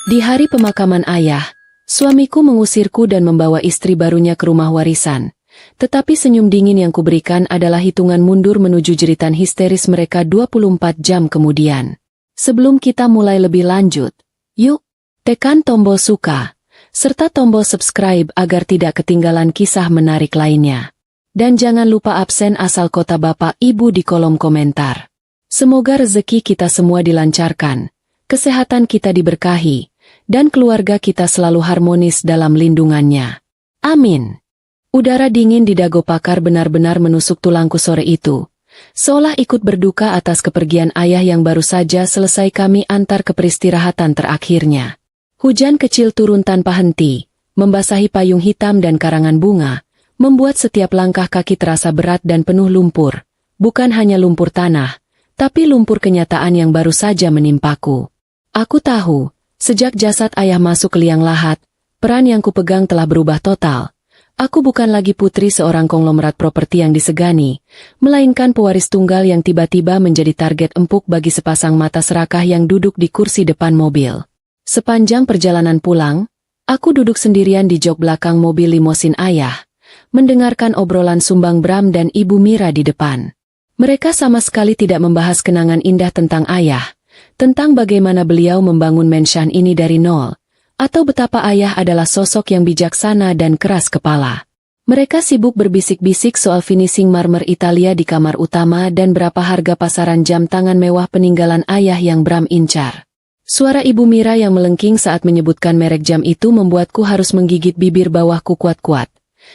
Di hari pemakaman ayah, suamiku mengusirku dan membawa istri barunya ke rumah warisan. Tetapi senyum dingin yang kuberikan adalah hitungan mundur menuju jeritan histeris mereka 24 jam kemudian. Sebelum kita mulai lebih lanjut, yuk, tekan tombol suka, serta tombol subscribe agar tidak ketinggalan kisah menarik lainnya. Dan jangan lupa absen asal kota Bapak Ibu di kolom komentar. Semoga rezeki kita semua dilancarkan, kesehatan kita diberkahi, dan keluarga kita selalu harmonis dalam lindungannya. Amin. Udara dingin di Dago Pakar benar-benar menusuk tulangku sore itu, seolah ikut berduka atas kepergian ayah yang baru saja selesai kami antar ke peristirahatan terakhirnya. Hujan kecil turun tanpa henti, membasahi payung hitam dan karangan bunga, membuat setiap langkah kaki terasa berat dan penuh lumpur, bukan hanya lumpur tanah, tapi lumpur kenyataan yang baru saja menimpaku. Aku tahu, sejak jasad ayah masuk ke liang lahat, peran yang kupegang telah berubah total. Aku bukan lagi putri seorang konglomerat properti yang disegani, melainkan pewaris tunggal yang tiba-tiba menjadi target empuk bagi sepasang mata serakah yang duduk di kursi depan mobil. Sepanjang perjalanan pulang, aku duduk sendirian di jok belakang mobil limosin ayah, mendengarkan obrolan Sumbang Bram dan Ibu Mira di depan. Mereka sama sekali tidak membahas kenangan indah tentang ayah, tentang bagaimana beliau membangun mansion ini dari nol, atau betapa ayah adalah sosok yang bijaksana dan keras kepala. Mereka sibuk berbisik-bisik soal finishing marmer Italia di kamar utama dan berapa harga pasaran jam tangan mewah peninggalan ayah yang Bram incar. Suara Ibu Mira yang melengking saat menyebutkan merek jam itu membuatku harus menggigit bibir bawahku kuat-kuat.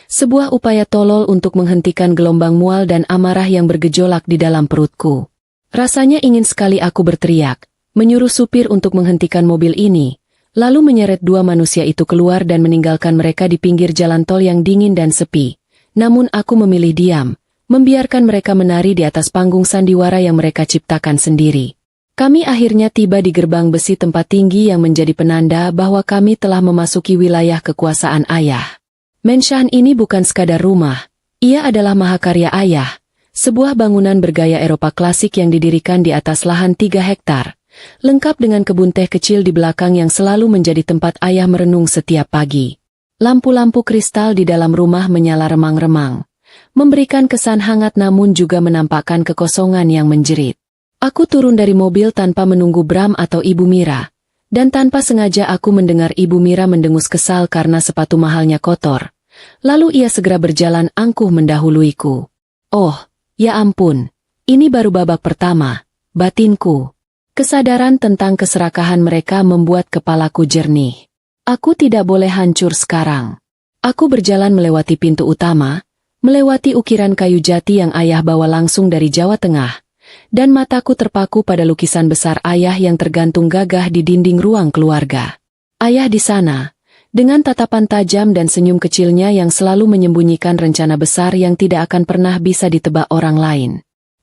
Sebuah upaya tolol untuk menghentikan gelombang mual dan amarah yang bergejolak di dalam perutku. Rasanya ingin sekali aku berteriak, menyuruh supir untuk menghentikan mobil ini, lalu menyeret dua manusia itu keluar dan meninggalkan mereka di pinggir jalan tol yang dingin dan sepi. Namun aku memilih diam, membiarkan mereka menari di atas panggung sandiwara yang mereka ciptakan sendiri. Kami akhirnya tiba di gerbang besi tempat tinggi yang menjadi penanda bahwa kami telah memasuki wilayah kekuasaan ayah. Mansion ini bukan sekadar rumah, ia adalah mahakarya ayah, sebuah bangunan bergaya Eropa klasik yang didirikan di atas lahan 3 hektar, lengkap dengan kebun teh kecil di belakang yang selalu menjadi tempat ayah merenung setiap pagi. Lampu-lampu kristal di dalam rumah menyala remang-remang, memberikan kesan hangat namun juga menampakkan kekosongan yang menjerit. Aku turun dari mobil tanpa menunggu Bram atau Ibu Mira. Dan tanpa sengaja aku mendengar Ibu Mira mendengus kesal karena sepatu mahalnya kotor. Lalu ia segera berjalan angkuh mendahuluiku. Oh, ya ampun, ini baru babak pertama, batinku. Kesadaran tentang keserakahan mereka membuat kepalaku jernih. Aku tidak boleh hancur sekarang. Aku berjalan melewati pintu utama, melewati ukiran kayu jati yang ayah bawa langsung dari Jawa Tengah. Dan mataku terpaku pada lukisan besar ayah yang tergantung gagah di dinding ruang keluarga. Ayah di sana, dengan tatapan tajam dan senyum kecilnya yang selalu menyembunyikan rencana besar yang tidak akan pernah bisa ditebak orang lain.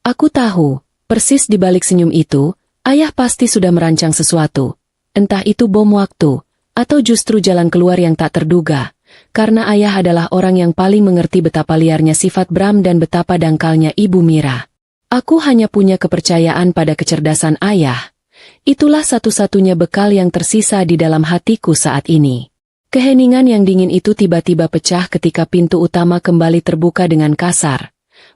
Aku tahu, persis di balik senyum itu, ayah pasti sudah merancang sesuatu. Entah itu bom waktu, atau justru jalan keluar yang tak terduga. Karena ayah adalah orang yang paling mengerti betapa liarnya sifat Bram dan betapa dangkalnya Ibu Mira. Aku hanya punya kepercayaan pada kecerdasan ayah. Itulah satu-satunya bekal yang tersisa di dalam hatiku saat ini. Keheningan yang dingin itu tiba-tiba pecah ketika pintu utama kembali terbuka dengan kasar,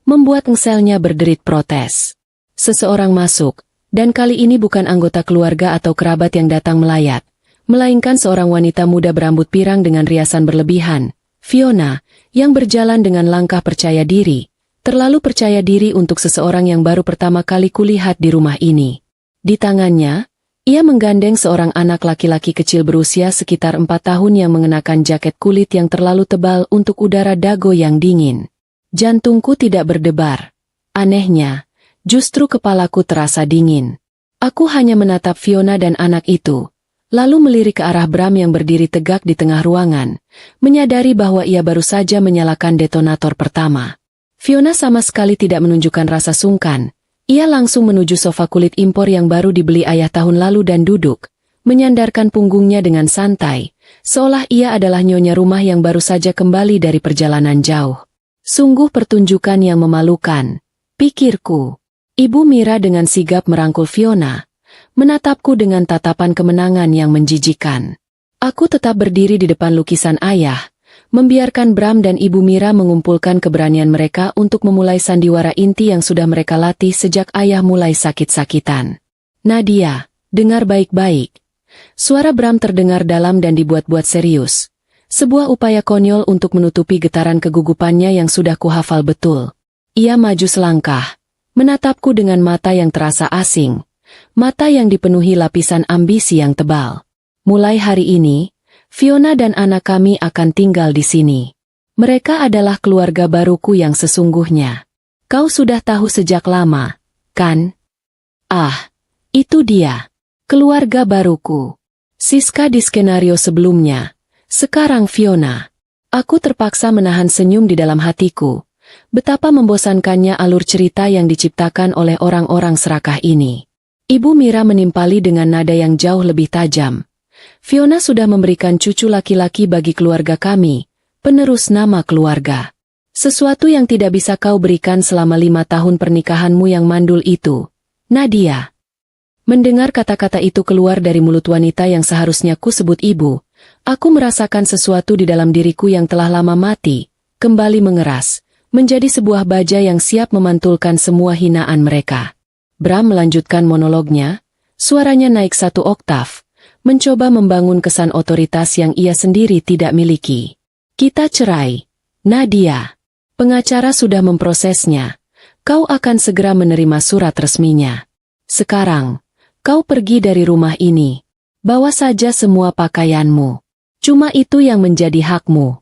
membuat engselnya berderit protes. Seseorang masuk, dan kali ini bukan anggota keluarga atau kerabat yang datang melayat, melainkan seorang wanita muda berambut pirang dengan riasan berlebihan, Fiona, yang berjalan dengan langkah percaya diri. Terlalu percaya diri untuk seseorang yang baru pertama kali kulihat di rumah ini. Di tangannya, ia menggandeng seorang anak laki-laki kecil berusia sekitar 4 tahun yang mengenakan jaket kulit yang terlalu tebal untuk udara Dago yang dingin. Jantungku tidak berdebar. Anehnya, justru kepalaku terasa dingin. Aku hanya menatap Fiona dan anak itu, lalu melirik ke arah Bram yang berdiri tegak di tengah ruangan, menyadari bahwa ia baru saja menyalakan detonator pertama. Fiona sama sekali tidak menunjukkan rasa sungkan. Ia langsung menuju sofa kulit impor yang baru dibeli ayah tahun lalu dan duduk, menyandarkan punggungnya dengan santai, seolah ia adalah nyonya rumah yang baru saja kembali dari perjalanan jauh. Sungguh pertunjukan yang memalukan, pikirku. Ibu Mira dengan sigap merangkul Fiona, menatapku dengan tatapan kemenangan yang menjijikan. Aku tetap berdiri di depan lukisan ayah, membiarkan Bram dan Ibu Mira mengumpulkan keberanian mereka untuk memulai sandiwara inti yang sudah mereka latih sejak ayah mulai sakit-sakitan. Nadia, dengar baik-baik. Suara Bram terdengar dalam dan dibuat-buat serius. Sebuah upaya konyol untuk menutupi getaran kegugupannya yang sudah kuhafal betul. Ia maju selangkah, menatapku dengan mata yang terasa asing, mata yang dipenuhi lapisan ambisi yang tebal. Mulai hari ini, Fiona dan anak kami akan tinggal di sini. Mereka adalah keluarga baruku yang sesungguhnya. Kau sudah tahu sejak lama, kan? Ah, itu dia. Keluarga baruku. Siska di skenario sebelumnya. Sekarang Fiona. Aku terpaksa menahan senyum di dalam hatiku. Betapa membosankannya alur cerita yang diciptakan oleh orang-orang serakah ini. Ibu Mira menimpali dengan nada yang jauh lebih tajam. Fiona sudah memberikan cucu laki-laki bagi keluarga kami, penerus nama keluarga. Sesuatu yang tidak bisa kau berikan selama 5 tahun pernikahanmu yang mandul itu, Nadia. Mendengar kata-kata itu keluar dari mulut wanita yang seharusnya ku sebut ibu, aku merasakan sesuatu di dalam diriku yang telah lama mati, kembali mengeras, menjadi sebuah baja yang siap memantulkan semua hinaan mereka. Bram melanjutkan monolognya, suaranya naik 1 oktav, mencoba membangun kesan otoritas yang ia sendiri tidak miliki. Kita cerai, Nadia. Pengacara sudah memprosesnya. Kau akan segera menerima surat resminya. Sekarang, kau pergi dari rumah ini. Bawa saja semua pakaianmu. Cuma itu yang menjadi hakmu.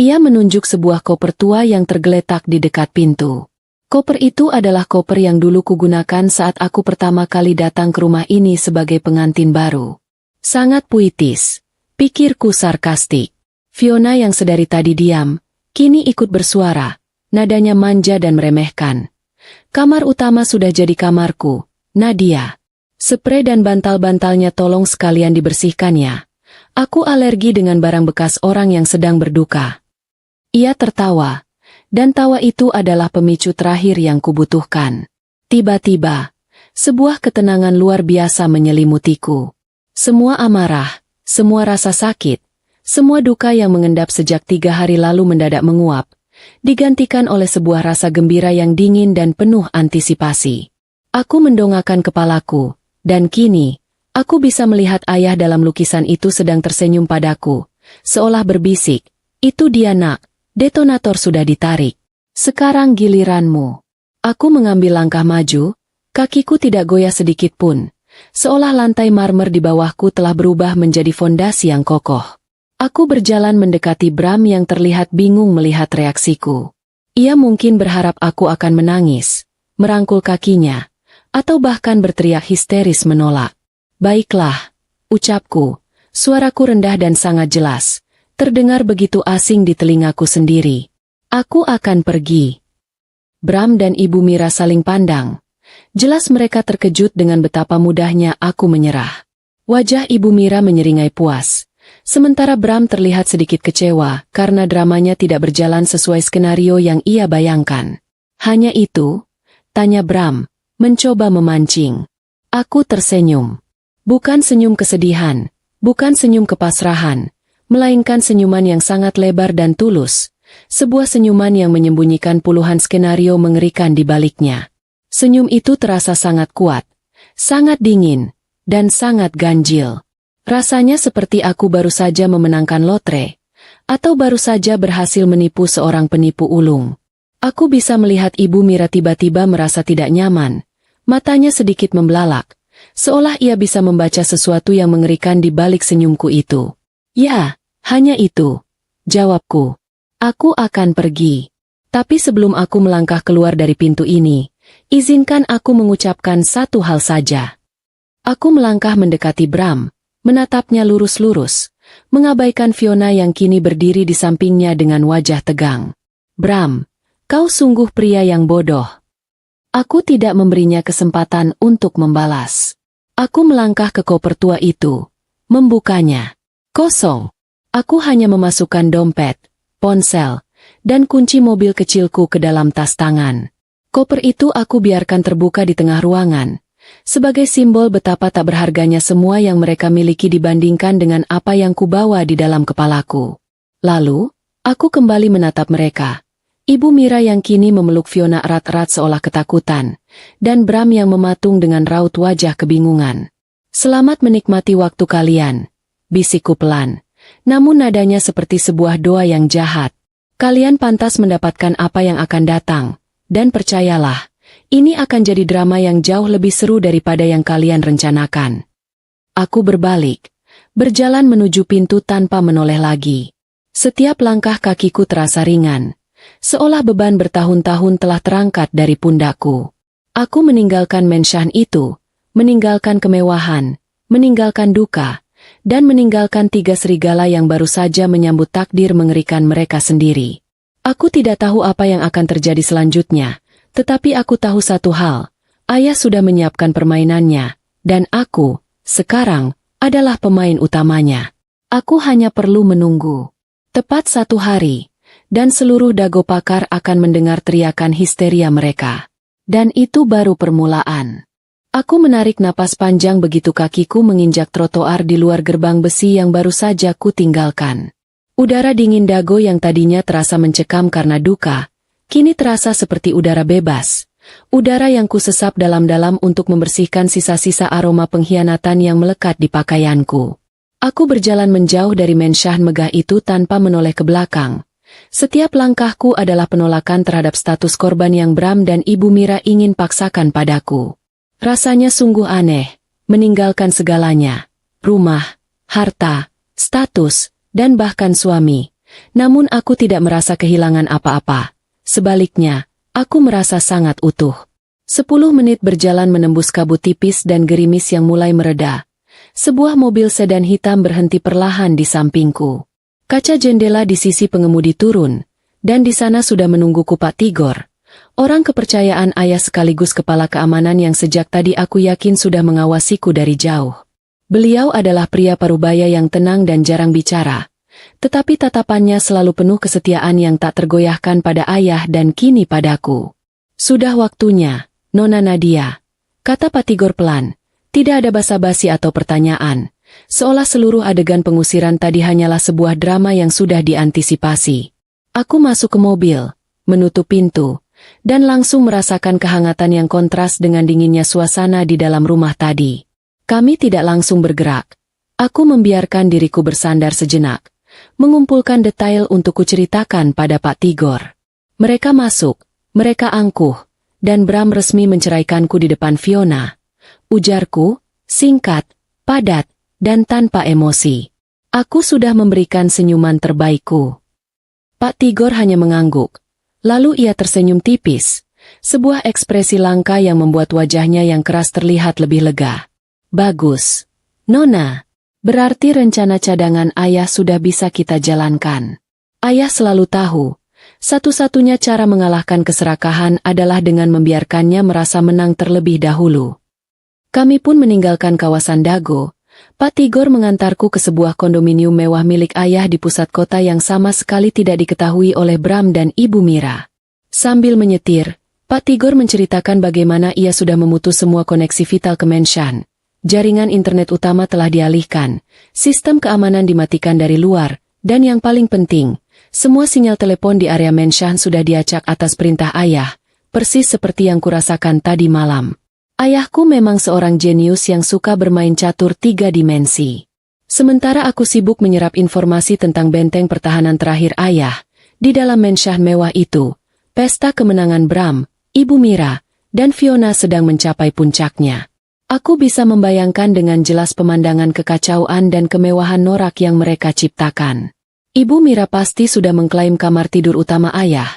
Ia menunjuk sebuah koper tua yang tergeletak di dekat pintu. Koper itu adalah koper yang dulu kugunakan saat aku pertama kali datang ke rumah ini sebagai pengantin baru. Sangat puitis, pikirku sarkastik. Fiona yang sedari tadi diam, kini ikut bersuara, nadanya manja dan meremehkan. Kamar utama sudah jadi kamarku, Nadia. Sprei dan bantal-bantalnya tolong sekalian dibersihkannya. Aku alergi dengan barang bekas orang yang sedang berduka. Ia tertawa, dan tawa itu adalah pemicu terakhir yang kubutuhkan. Tiba-tiba, sebuah ketenangan luar biasa menyelimutiku. Semua amarah, semua rasa sakit, semua duka yang mengendap sejak 3 hari lalu mendadak menguap, digantikan oleh sebuah rasa gembira yang dingin dan penuh antisipasi. Aku mendongakkan kepalaku, dan kini, aku bisa melihat ayah dalam lukisan itu sedang tersenyum padaku, seolah berbisik, itu dia nak, detonator sudah ditarik. Sekarang giliranmu. Aku mengambil langkah maju, kakiku tidak goyah sedikit pun. Seolah lantai marmer di bawahku telah berubah menjadi fondasi yang kokoh. Aku berjalan mendekati Bram yang terlihat bingung melihat reaksiku. Ia mungkin berharap aku akan menangis, merangkul kakinya, atau bahkan berteriak histeris menolak. Baiklah, ucapku, suaraku rendah dan sangat jelas, terdengar begitu asing di telingaku sendiri. Aku akan pergi. Bram dan Ibu Mira saling pandang. Jelas mereka terkejut dengan betapa mudahnya aku menyerah. Wajah Ibu Mira menyeringai puas. Sementara Bram terlihat sedikit kecewa karena dramanya tidak berjalan sesuai skenario yang ia bayangkan. Hanya itu? Tanya Bram, mencoba memancing. Aku tersenyum. Bukan senyum kesedihan, bukan senyum kepasrahan, melainkan senyuman yang sangat lebar dan tulus. Sebuah senyuman yang menyembunyikan puluhan skenario mengerikan di baliknya. Senyum itu terasa sangat kuat, sangat dingin, dan sangat ganjil. Rasanya seperti aku baru saja memenangkan lotre, atau baru saja berhasil menipu seorang penipu ulung. Aku bisa melihat Ibu Mira tiba-tiba merasa tidak nyaman, matanya sedikit membelalak, seolah ia bisa membaca sesuatu yang mengerikan di balik senyumku itu. Ya, hanya itu, jawabku. Aku akan pergi. Tapi sebelum aku melangkah keluar dari pintu ini, izinkan aku mengucapkan satu hal saja. Aku melangkah mendekati Bram, menatapnya lurus-lurus, mengabaikan Fiona yang kini berdiri di sampingnya dengan wajah tegang. Bram, kau sungguh pria yang bodoh. Aku tidak memberinya kesempatan untuk membalas. Aku melangkah ke koper tua itu, membukanya. Kosong. Aku hanya memasukkan dompet, ponsel, dan kunci mobil kecilku ke dalam tas tangan. Koper itu aku biarkan terbuka di tengah ruangan, sebagai simbol betapa tak berharganya semua yang mereka miliki dibandingkan dengan apa yang kubawa di dalam kepalaku. Lalu, aku kembali menatap mereka. Ibu Mira yang kini memeluk Fiona erat-erat seolah ketakutan, dan Bram yang mematung dengan raut wajah kebingungan. "Selamat menikmati waktu kalian," bisikku pelan. Namun nadanya seperti sebuah doa yang jahat. "Kalian pantas mendapatkan apa yang akan datang, dan percayalah, ini akan jadi drama yang jauh lebih seru daripada yang kalian rencanakan." Aku berbalik, berjalan menuju pintu tanpa menoleh lagi. Setiap langkah kakiku terasa ringan, seolah beban bertahun-tahun telah terangkat dari pundakku. Aku meninggalkan menshan itu, meninggalkan kemewahan, meninggalkan duka, dan meninggalkan 3 serigala yang baru saja menyambut takdir mengerikan mereka sendiri. Aku tidak tahu apa yang akan terjadi selanjutnya, tetapi aku tahu satu hal, ayah sudah menyiapkan permainannya, dan aku, sekarang, adalah pemain utamanya. Aku hanya perlu menunggu. Tepat 1 hari, dan seluruh dago pakar akan mendengar teriakan histeria mereka. Dan itu baru permulaan. Aku menarik napas panjang begitu kakiku menginjak trotoar di luar gerbang besi yang baru saja ku tinggalkan. Udara dingin dago yang tadinya terasa mencekam karena duka, kini terasa seperti udara bebas. Udara yang ku sesap dalam-dalam untuk membersihkan sisa-sisa aroma pengkhianatan yang melekat di pakaianku. Aku berjalan menjauh dari menshan megah itu tanpa menoleh ke belakang. Setiap langkahku adalah penolakan terhadap status korban yang Bram dan Ibu Mira ingin paksakan padaku. Rasanya sungguh aneh, meninggalkan segalanya, rumah, harta, status, dan bahkan suami. Namun aku tidak merasa kehilangan apa-apa. Sebaliknya, aku merasa sangat utuh. 10 menit berjalan menembus kabut tipis dan gerimis yang mulai mereda. Sebuah mobil sedan hitam berhenti perlahan di sampingku. Kaca jendela di sisi pengemudi turun, dan di sana sudah menungguku Pak Tigor. Orang kepercayaan ayah sekaligus kepala keamanan yang sejak tadi aku yakin sudah mengawasiku dari jauh. Beliau adalah pria parubaya yang tenang dan jarang bicara. Tetapi tatapannya selalu penuh kesetiaan yang tak tergoyahkan pada ayah dan kini padaku. "Sudah waktunya, Nona Nadia," kata Pak Tigor pelan. Tidak ada basa-basi atau pertanyaan. Seolah seluruh adegan pengusiran tadi hanyalah sebuah drama yang sudah diantisipasi. Aku masuk ke mobil, menutup pintu, dan langsung merasakan kehangatan yang kontras dengan dinginnya suasana di dalam rumah tadi. Kami tidak langsung bergerak. Aku membiarkan diriku bersandar sejenak, mengumpulkan detail untuk kuceritakan pada Pak Tigor. Mereka masuk, mereka angkuh, dan Bram resmi menceraikanku di depan Fiona. Ujarku, singkat, padat, dan tanpa emosi. Aku sudah memberikan senyuman terbaikku. Pak Tigor hanya mengangguk. Lalu ia tersenyum tipis, sebuah ekspresi langka yang membuat wajahnya yang keras terlihat lebih lega. "Bagus, Nona. Berarti rencana cadangan ayah sudah bisa kita jalankan." Ayah selalu tahu, satu-satunya cara mengalahkan keserakahan adalah dengan membiarkannya merasa menang terlebih dahulu. Kami pun meninggalkan kawasan Dago. Pak Tigor mengantarku ke sebuah kondominium mewah milik ayah di pusat kota yang sama sekali tidak diketahui oleh Bram dan Ibu Mira. Sambil menyetir, Pak Tigor menceritakan bagaimana ia sudah memutus semua koneksi vital ke menshan. Jaringan internet utama telah dialihkan, sistem keamanan dimatikan dari luar, dan yang paling penting, semua sinyal telepon di area menshan sudah diacak atas perintah ayah, persis seperti yang kurasakan tadi malam. Ayahku memang seorang jenius yang suka bermain catur 3 dimensi. Sementara aku sibuk menyerap informasi tentang benteng pertahanan terakhir ayah, di dalam menshan mewah itu, pesta kemenangan Bram, Ibu Mira, dan Fiona sedang mencapai puncaknya. Aku bisa membayangkan dengan jelas pemandangan kekacauan dan kemewahan norak yang mereka ciptakan. Ibu Mira pasti sudah mengklaim kamar tidur utama ayah.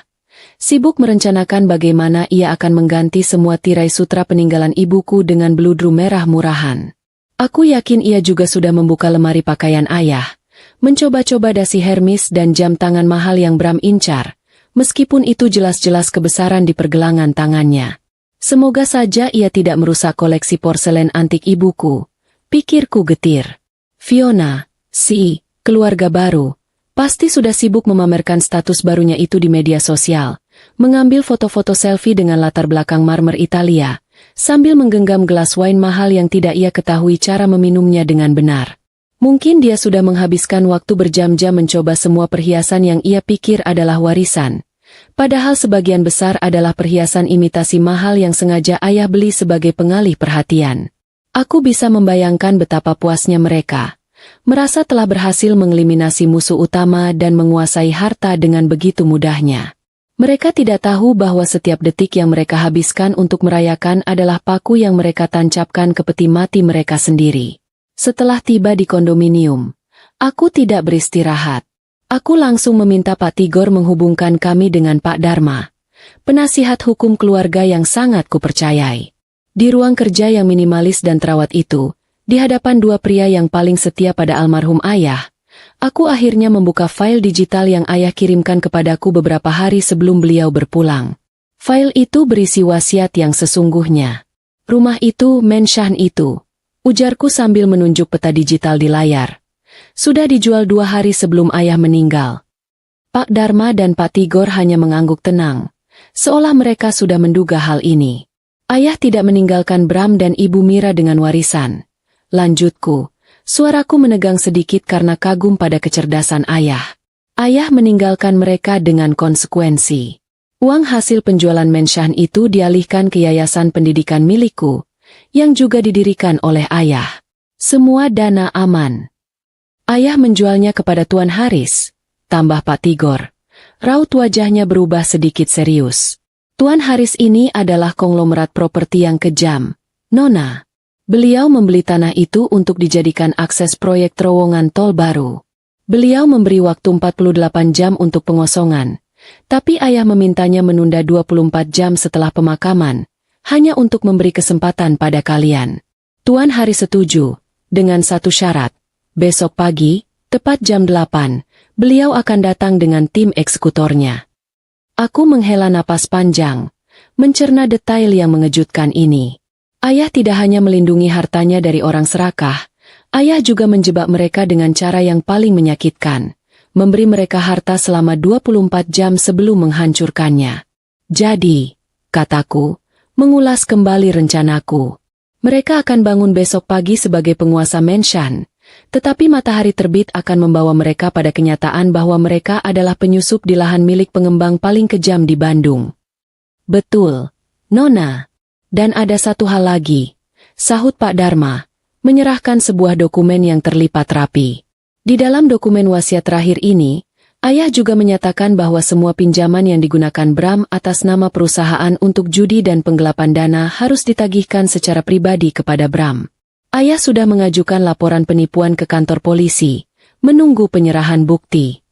Sibuk merencanakan bagaimana ia akan mengganti semua tirai sutra peninggalan ibuku dengan beludru merah murahan. Aku yakin ia juga sudah membuka lemari pakaian ayah, mencoba-coba dasi Hermes dan jam tangan mahal yang Bram incar, meskipun itu jelas-jelas kebesaran di pergelangan tangannya. Semoga saja ia tidak merusak koleksi porselen antik ibuku, pikirku getir. Fiona, keluarga baru, pasti sudah sibuk memamerkan status barunya itu di media sosial. Mengambil foto-foto selfie dengan latar belakang marmer Italia, sambil menggenggam gelas wine mahal yang tidak ia ketahui cara meminumnya dengan benar. Mungkin dia sudah menghabiskan waktu berjam-jam mencoba semua perhiasan yang ia pikir adalah warisan. Padahal sebagian besar adalah perhiasan imitasi mahal yang sengaja ayah beli sebagai pengalih perhatian. Aku bisa membayangkan betapa puasnya mereka. Merasa telah berhasil mengeliminasi musuh utama dan menguasai harta dengan begitu mudahnya. Mereka tidak tahu bahwa setiap detik yang mereka habiskan untuk merayakan adalah paku yang mereka tancapkan ke peti mati mereka sendiri. Setelah tiba di kondominium, aku tidak beristirahat. Aku langsung meminta Pak Tigor menghubungkan kami dengan Pak Dharma, penasihat hukum keluarga yang sangat kupercayai. Di ruang kerja yang minimalis dan terawat itu, di hadapan dua pria yang paling setia pada almarhum ayah, aku akhirnya membuka file digital yang ayah kirimkan kepadaku beberapa hari sebelum beliau berpulang. File itu berisi wasiat yang sesungguhnya. Rumah itu, mansion itu, ujarku sambil menunjuk peta digital di layar. Sudah dijual 2 hari sebelum ayah meninggal. Pak Dharma dan Pak Tigor hanya mengangguk tenang, seolah mereka sudah menduga hal ini. Ayah tidak meninggalkan Bram dan Ibu Mira dengan warisan. Lanjutku, suaraku menegang sedikit karena kagum pada kecerdasan ayah. Ayah meninggalkan mereka dengan konsekuensi. Uang hasil penjualan mansion itu dialihkan ke yayasan pendidikan milikku, yang juga didirikan oleh ayah. Semua dana aman. Ayah menjualnya kepada Tuan Haris, tambah Pak Tigor. Raut wajahnya berubah sedikit serius. Tuan Haris ini adalah konglomerat properti yang kejam, Nona. Beliau membeli tanah itu untuk dijadikan akses proyek terowongan tol baru. Beliau memberi waktu 48 jam untuk pengosongan, tapi ayah memintanya menunda 24 jam setelah pemakaman, hanya untuk memberi kesempatan pada kalian. Tuan Haris setuju, dengan satu syarat. Besok pagi, tepat jam 8, beliau akan datang dengan tim eksekutornya. Aku menghela napas panjang, mencerna detail yang mengejutkan ini. Ayah tidak hanya melindungi hartanya dari orang serakah, ayah juga menjebak mereka dengan cara yang paling menyakitkan, memberi mereka harta selama 24 jam sebelum menghancurkannya. Jadi, kataku, mengulas kembali rencanaku. Mereka akan bangun besok pagi sebagai penguasa mansion. Tetapi matahari terbit akan membawa mereka pada kenyataan bahwa mereka adalah penyusup di lahan milik pengembang paling kejam di Bandung. Betul, Nona. Dan ada satu hal lagi, sahut Pak Dharma, menyerahkan sebuah dokumen yang terlipat rapi. Di dalam dokumen wasiat terakhir ini, ayah juga menyatakan bahwa semua pinjaman yang digunakan Bram atas nama perusahaan untuk judi dan penggelapan dana harus ditagihkan secara pribadi kepada Bram. Ayah sudah mengajukan laporan penipuan ke kantor polisi, menunggu penyerahan bukti.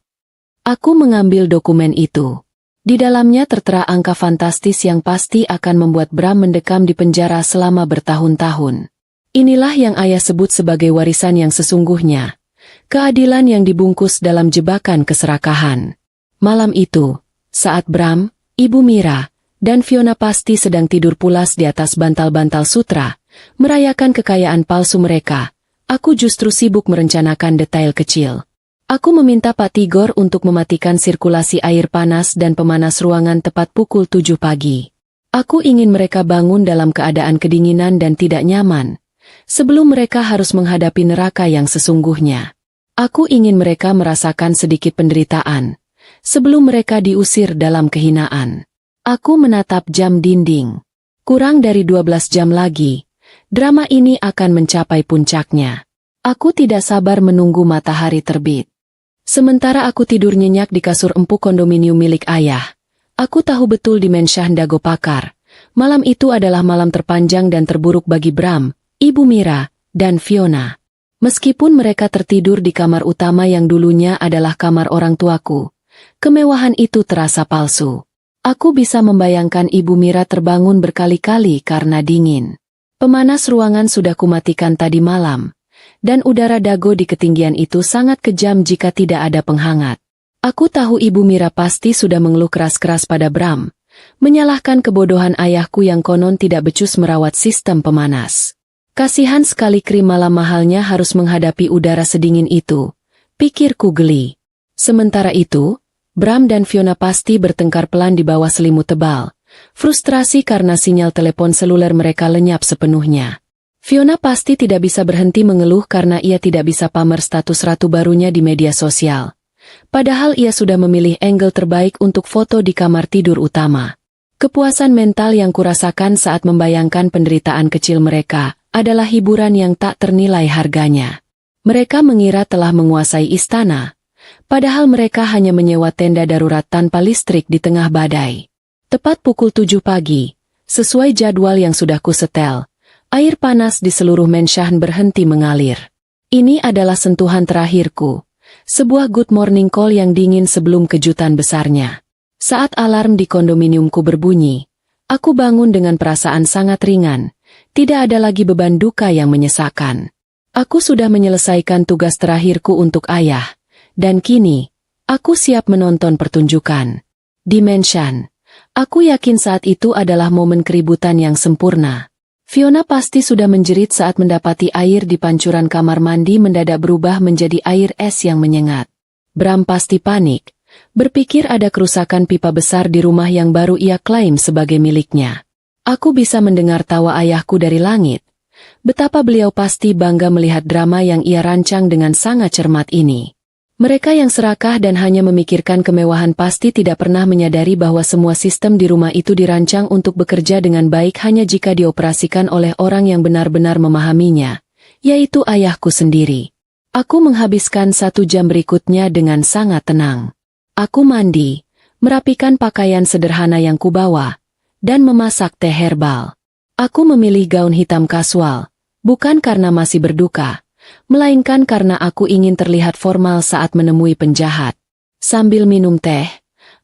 Aku mengambil dokumen itu. Di dalamnya tertera angka fantastis yang pasti akan membuat Bram mendekam di penjara selama bertahun-tahun. Inilah yang ayah sebut sebagai warisan yang sesungguhnya. Keadilan yang dibungkus dalam jebakan keserakahan. Malam itu, saat Bram, Ibu Mira, dan Fiona pasti sedang tidur pulas di atas bantal-bantal sutra, merayakan kekayaan palsu mereka, aku justru sibuk merencanakan detail kecil. Aku meminta Pak Tigor untuk mematikan sirkulasi air panas dan pemanas ruangan tepat pukul 7 pagi. Aku ingin mereka bangun dalam keadaan kedinginan dan tidak nyaman, sebelum mereka harus menghadapi neraka yang sesungguhnya. Aku ingin mereka merasakan sedikit penderitaan, sebelum mereka diusir dalam kehinaan. Aku menatap jam dinding. Kurang dari 12 jam lagi, drama ini akan mencapai puncaknya. Aku tidak sabar menunggu matahari terbit. Sementara aku tidur nyenyak di kasur empuk kondominium milik ayah, aku tahu betul di mansion Dago Pakar, malam itu adalah malam terpanjang dan terburuk bagi Bram, Ibu Mira, dan Fiona. Meskipun mereka tertidur di kamar utama yang dulunya adalah kamar orang tuaku, kemewahan itu terasa palsu. Aku bisa membayangkan Ibu Mira terbangun berkali-kali karena dingin. Pemanas ruangan sudah kumatikan tadi malam. Dan udara Dago di ketinggian itu sangat kejam jika tidak ada penghangat. Aku tahu Ibu Mira pasti sudah mengeluh keras-keras pada Bram, menyalahkan kebodohan ayahku yang konon tidak becus merawat sistem pemanas. Kasihan sekali krim malam mahalnya harus menghadapi udara sedingin itu, pikirku geli. Sementara itu, Bram dan Fiona pasti bertengkar pelan di bawah selimut tebal, Frustrasi karena sinyal telepon seluler mereka lenyap sepenuhnya. Fiona pasti tidak bisa berhenti mengeluh karena ia tidak bisa pamer status ratu barunya di media sosial. Padahal ia sudah memilih angle terbaik untuk foto di kamar tidur utama. Kepuasan mental yang kurasakan saat membayangkan penderitaan kecil mereka adalah hiburan yang tak ternilai harganya. Mereka mengira telah menguasai istana, padahal mereka hanya menyewa tenda darurat tanpa listrik di tengah badai. Tepat pukul 7 pagi, sesuai jadwal yang sudah kusetel, air panas di seluruh Menshan berhenti mengalir. Ini adalah sentuhan terakhirku, sebuah good morning call yang dingin sebelum kejutan besarnya. Saat alarm di kondominiumku berbunyi, aku bangun dengan perasaan sangat ringan, tidak ada lagi beban duka yang menyesakkan. Aku sudah menyelesaikan tugas terakhirku untuk ayah, dan kini, aku siap menonton pertunjukan. Di Menshan, aku yakin saat itu adalah momen keributan yang sempurna. Fiona pasti sudah menjerit saat mendapati air di pancuran kamar mandi mendadak berubah menjadi air es yang menyengat. Bram pasti panik, berpikir ada kerusakan pipa besar di rumah yang baru ia klaim sebagai miliknya. Aku bisa mendengar tawa ayahku dari langit. Betapa beliau pasti bangga melihat drama yang ia rancang dengan sangat cermat ini. Mereka yang serakah dan hanya memikirkan kemewahan pasti tidak pernah menyadari bahwa semua sistem di rumah itu dirancang untuk bekerja dengan baik hanya jika dioperasikan oleh orang yang benar-benar memahaminya, yaitu ayahku sendiri. Aku menghabiskan 1 jam berikutnya dengan sangat tenang. Aku mandi, merapikan pakaian sederhana yang kubawa, dan memasak teh herbal. Aku memilih gaun hitam kasual, bukan karena masih berduka, melainkan karena aku ingin terlihat formal saat menemui penjahat. Sambil minum teh,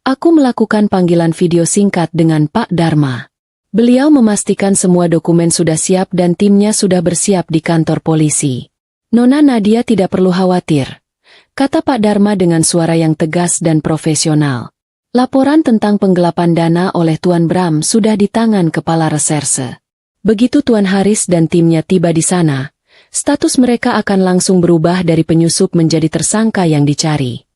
aku melakukan panggilan video singkat dengan Pak Dharma. Beliau memastikan semua dokumen sudah siap dan timnya sudah bersiap di kantor polisi. Nona Nadia tidak perlu khawatir, kata Pak Dharma dengan suara yang tegas dan profesional. Laporan tentang penggelapan dana oleh Tuan Bram sudah di tangan Kepala Reserse. Begitu Tuan Haris dan timnya tiba di sana, status mereka akan langsung berubah dari penyusup menjadi tersangka yang dicari.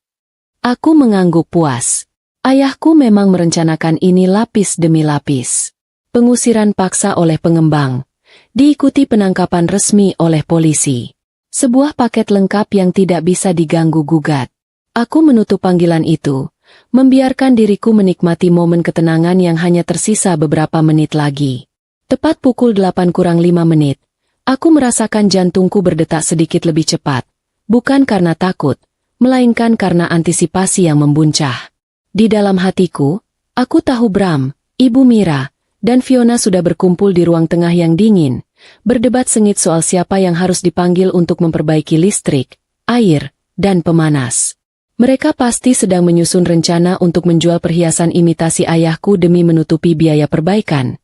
Aku mengangguk puas. Ayahku memang merencanakan ini lapis demi lapis. Pengusiran paksa oleh pengembang, diikuti penangkapan resmi oleh polisi. Sebuah paket lengkap yang tidak bisa diganggu-gugat. Aku menutup panggilan itu, membiarkan diriku menikmati momen ketenangan yang hanya tersisa beberapa menit lagi. Tepat pukul 8:05, aku merasakan jantungku berdetak sedikit lebih cepat, bukan karena takut, melainkan karena antisipasi yang membuncah. Di dalam hatiku, aku tahu Bram, Ibu Mira, dan Fiona sudah berkumpul di ruang tengah yang dingin, berdebat sengit soal siapa yang harus dipanggil untuk memperbaiki listrik, air, dan pemanas. Mereka pasti sedang menyusun rencana untuk menjual perhiasan imitasi ayahku demi menutupi biaya perbaikan.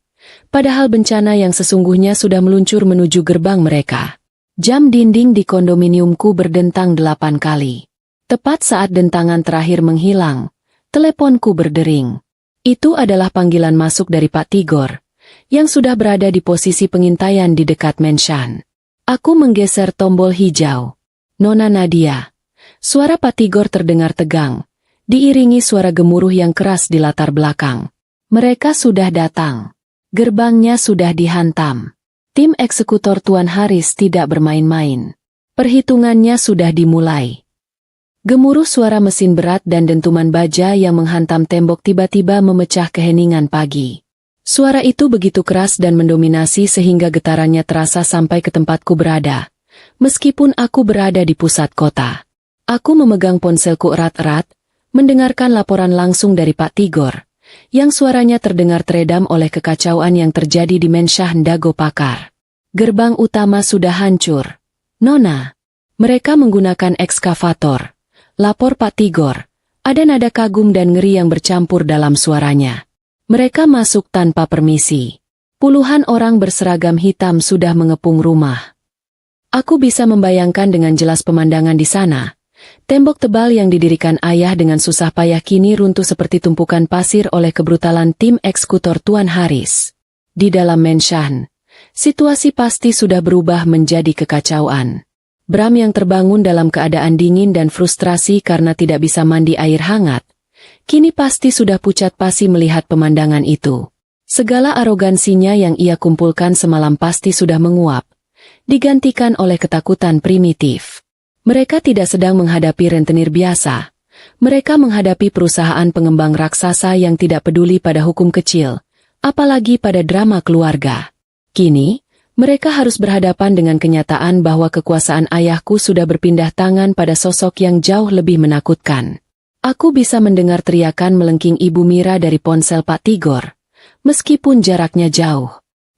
Padahal bencana yang sesungguhnya sudah meluncur menuju gerbang mereka. Jam dinding di kondominiumku berdentang 8 kali. Tepat saat dentangan terakhir menghilang, teleponku berdering. Itu adalah panggilan masuk dari Pak Tigor, yang sudah berada di posisi pengintaian di dekat Menshan. Aku menggeser tombol hijau. Nona Nadia. Suara Pak Tigor terdengar tegang, diiringi suara gemuruh yang keras di latar belakang. Mereka sudah datang. Gerbangnya sudah dihantam. Tim eksekutor Tuan Haris tidak bermain-main. Perhitungannya sudah dimulai. Gemuruh suara mesin berat dan dentuman baja yang menghantam tembok tiba-tiba memecah keheningan pagi. Suara itu begitu keras dan mendominasi sehingga getarannya terasa sampai ke tempatku berada. Meskipun aku berada di pusat kota. Aku memegang ponselku erat-erat, mendengarkan laporan langsung dari Pak Tigor, yang suaranya terdengar teredam oleh kekacauan yang terjadi di Menshan Dago Pakar. Gerbang utama sudah hancur. Nona. Mereka menggunakan ekskavator. Lapor Pak Tigor. Ada nada kagum dan ngeri yang bercampur dalam suaranya. Mereka masuk tanpa permisi. Puluhan orang berseragam hitam sudah mengepung rumah. Aku bisa membayangkan dengan jelas pemandangan di sana. Tembok tebal yang didirikan ayah dengan susah payah kini runtuh seperti tumpukan pasir oleh kebrutalan tim eksekutor Tuan Haris. Di dalam Menshan, situasi pasti sudah berubah menjadi kekacauan. Bram yang terbangun dalam keadaan dingin dan frustrasi karena tidak bisa mandi air hangat, kini pasti sudah pucat pasi melihat pemandangan itu. Segala arogansinya yang ia kumpulkan semalam pasti sudah menguap, digantikan oleh ketakutan primitif. Mereka tidak sedang menghadapi rentenir biasa. Mereka menghadapi perusahaan pengembang raksasa yang tidak peduli pada hukum kecil, apalagi pada drama keluarga. Kini, mereka harus berhadapan dengan kenyataan bahwa kekuasaan ayahku sudah berpindah tangan pada sosok yang jauh lebih menakutkan. Aku bisa mendengar teriakan melengking Ibu Mira dari ponsel Pak Tigor. Meskipun jaraknya jauh.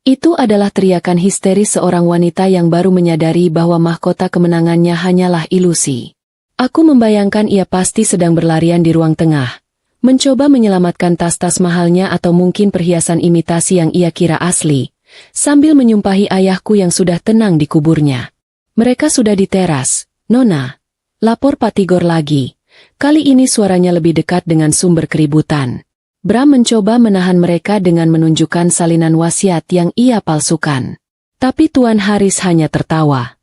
Itu adalah teriakan histeris seorang wanita yang baru menyadari bahwa mahkota kemenangannya hanyalah ilusi. Aku membayangkan ia pasti sedang berlarian di ruang tengah, mencoba menyelamatkan tas-tas mahalnya atau mungkin perhiasan imitasi yang ia kira asli, sambil menyumpahi ayahku yang sudah tenang di kuburnya. Mereka sudah di teras. Nona, lapor Pak Tigor lagi. Kali ini suaranya lebih dekat dengan sumber keributan. Bram mencoba menahan mereka dengan menunjukkan salinan wasiat yang ia palsukan. Tapi Tuan Haris hanya tertawa.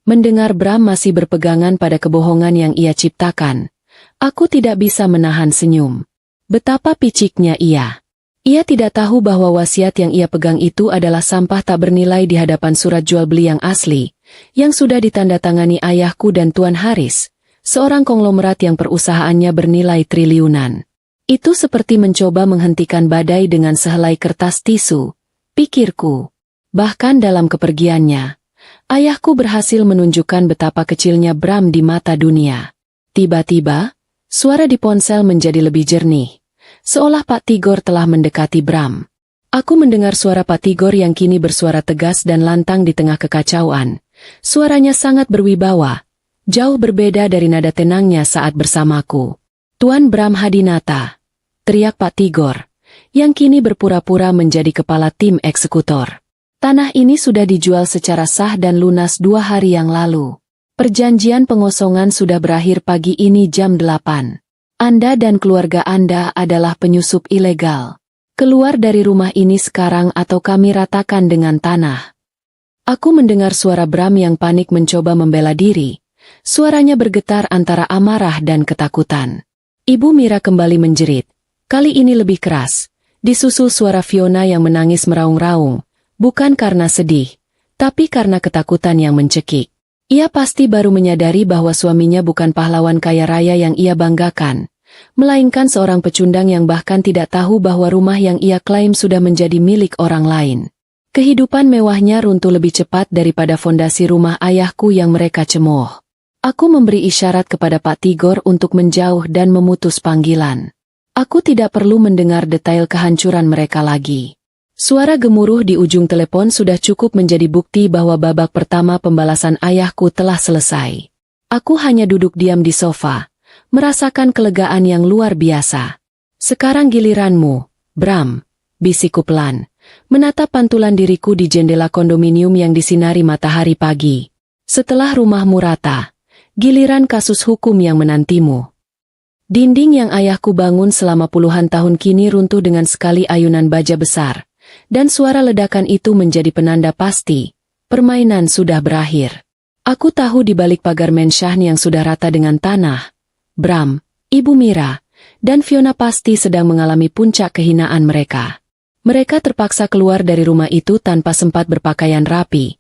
Mendengar Bram masih berpegangan pada kebohongan yang ia ciptakan, aku tidak bisa menahan senyum. Betapa piciknya ia. Ia tidak tahu bahwa wasiat yang ia pegang itu adalah sampah tak bernilai di hadapan surat jual beli yang asli, yang sudah ditandatangani ayahku dan Tuan Haris, seorang konglomerat yang perusahaannya bernilai triliunan. Itu seperti mencoba menghentikan badai dengan sehelai kertas tisu, pikirku. Bahkan dalam kepergiannya, ayahku berhasil menunjukkan betapa kecilnya Bram di mata dunia. Tiba-tiba, suara di ponsel menjadi lebih jernih, seolah Pak Tigor telah mendekati Bram. Aku mendengar suara Pak Tigor yang kini bersuara tegas dan lantang di tengah kekacauan. Suaranya sangat berwibawa, jauh berbeda dari nada tenangnya saat bersamaku. Tuan Bram Hadinata, teriak Pak Tigor, yang kini berpura-pura menjadi kepala tim eksekutor. Tanah ini sudah dijual secara sah dan lunas 2 hari yang lalu. Perjanjian pengosongan sudah berakhir pagi ini jam 8. Anda dan keluarga Anda adalah penyusup ilegal. Keluar dari rumah ini sekarang atau kami ratakan dengan tanah. Aku mendengar suara Bram yang panik mencoba membela diri. Suaranya bergetar antara amarah dan ketakutan. Ibu Mira kembali menjerit. Kali ini lebih keras, disusul suara Fiona yang menangis meraung-raung, bukan karena sedih, tapi karena ketakutan yang mencekik. Ia pasti baru menyadari bahwa suaminya bukan pahlawan kaya raya yang ia banggakan, melainkan seorang pecundang yang bahkan tidak tahu bahwa rumah yang ia klaim sudah menjadi milik orang lain. Kehidupan mewahnya runtuh lebih cepat daripada fondasi rumah ayahku yang mereka cemooh. Aku memberi isyarat kepada Pak Tigor untuk menjauh dan memutus panggilan. Aku tidak perlu mendengar detail kehancuran mereka lagi. Suara gemuruh di ujung telepon sudah cukup menjadi bukti bahwa babak pertama pembalasan ayahku telah selesai. Aku hanya duduk diam di sofa, merasakan kelegaan yang luar biasa. Sekarang giliranmu, Bram, bisikku pelan, menatap pantulan diriku di jendela kondominium yang disinari matahari pagi. Setelah rumahmu rata, giliran kasus hukum yang menantimu. Dinding yang ayahku bangun selama puluhan tahun kini runtuh dengan sekali ayunan baja besar, dan suara ledakan itu menjadi penanda pasti, permainan sudah berakhir. Aku tahu di balik pagar Menshahn yang sudah rata dengan tanah, Bram, Ibu Mira, dan Fiona pasti sedang mengalami puncak kehinaan mereka. Mereka terpaksa keluar dari rumah itu tanpa sempat berpakaian rapi,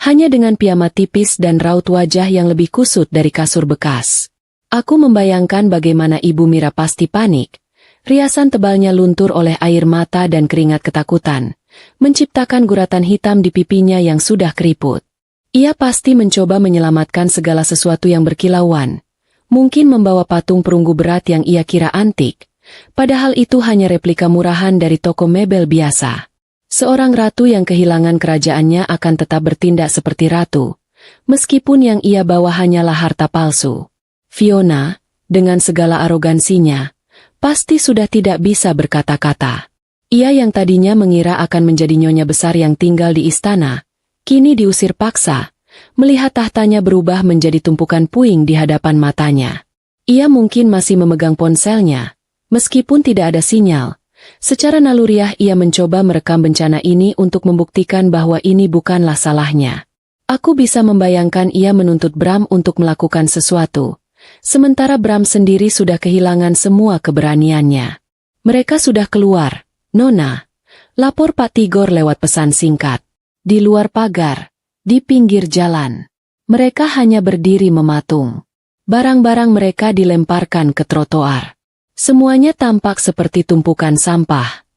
hanya dengan piyama tipis dan raut wajah yang lebih kusut dari kasur bekas. Aku membayangkan bagaimana Ibu Mira pasti panik. Riasan tebalnya luntur oleh air mata dan keringat ketakutan, menciptakan guratan hitam di pipinya yang sudah keriput. Ia pasti mencoba menyelamatkan segala sesuatu yang berkilauan, mungkin membawa patung perunggu berat yang ia kira antik, padahal itu hanya replika murahan dari toko mebel biasa. Seorang ratu yang kehilangan kerajaannya akan tetap bertindak seperti ratu, meskipun yang ia bawa hanyalah harta palsu. Fiona, dengan segala arogansinya, pasti sudah tidak bisa berkata-kata. Ia yang tadinya mengira akan menjadi nyonya besar yang tinggal di istana, kini diusir paksa, melihat tahtanya berubah menjadi tumpukan puing di hadapan matanya. Ia mungkin masih memegang ponselnya, meskipun tidak ada sinyal. Secara naluriah ia mencoba merekam bencana ini untuk membuktikan bahwa ini bukanlah salahnya. Aku bisa membayangkan ia menuntut Bram untuk melakukan sesuatu. Sementara Bram sendiri sudah kehilangan semua keberaniannya. Mereka sudah keluar. Nona, Lapor Pak Tigor lewat pesan singkat. Di luar pagar, di pinggir jalan. Mereka hanya berdiri mematung. Barang-barang mereka dilemparkan ke trotoar. Semuanya tampak seperti tumpukan sampah.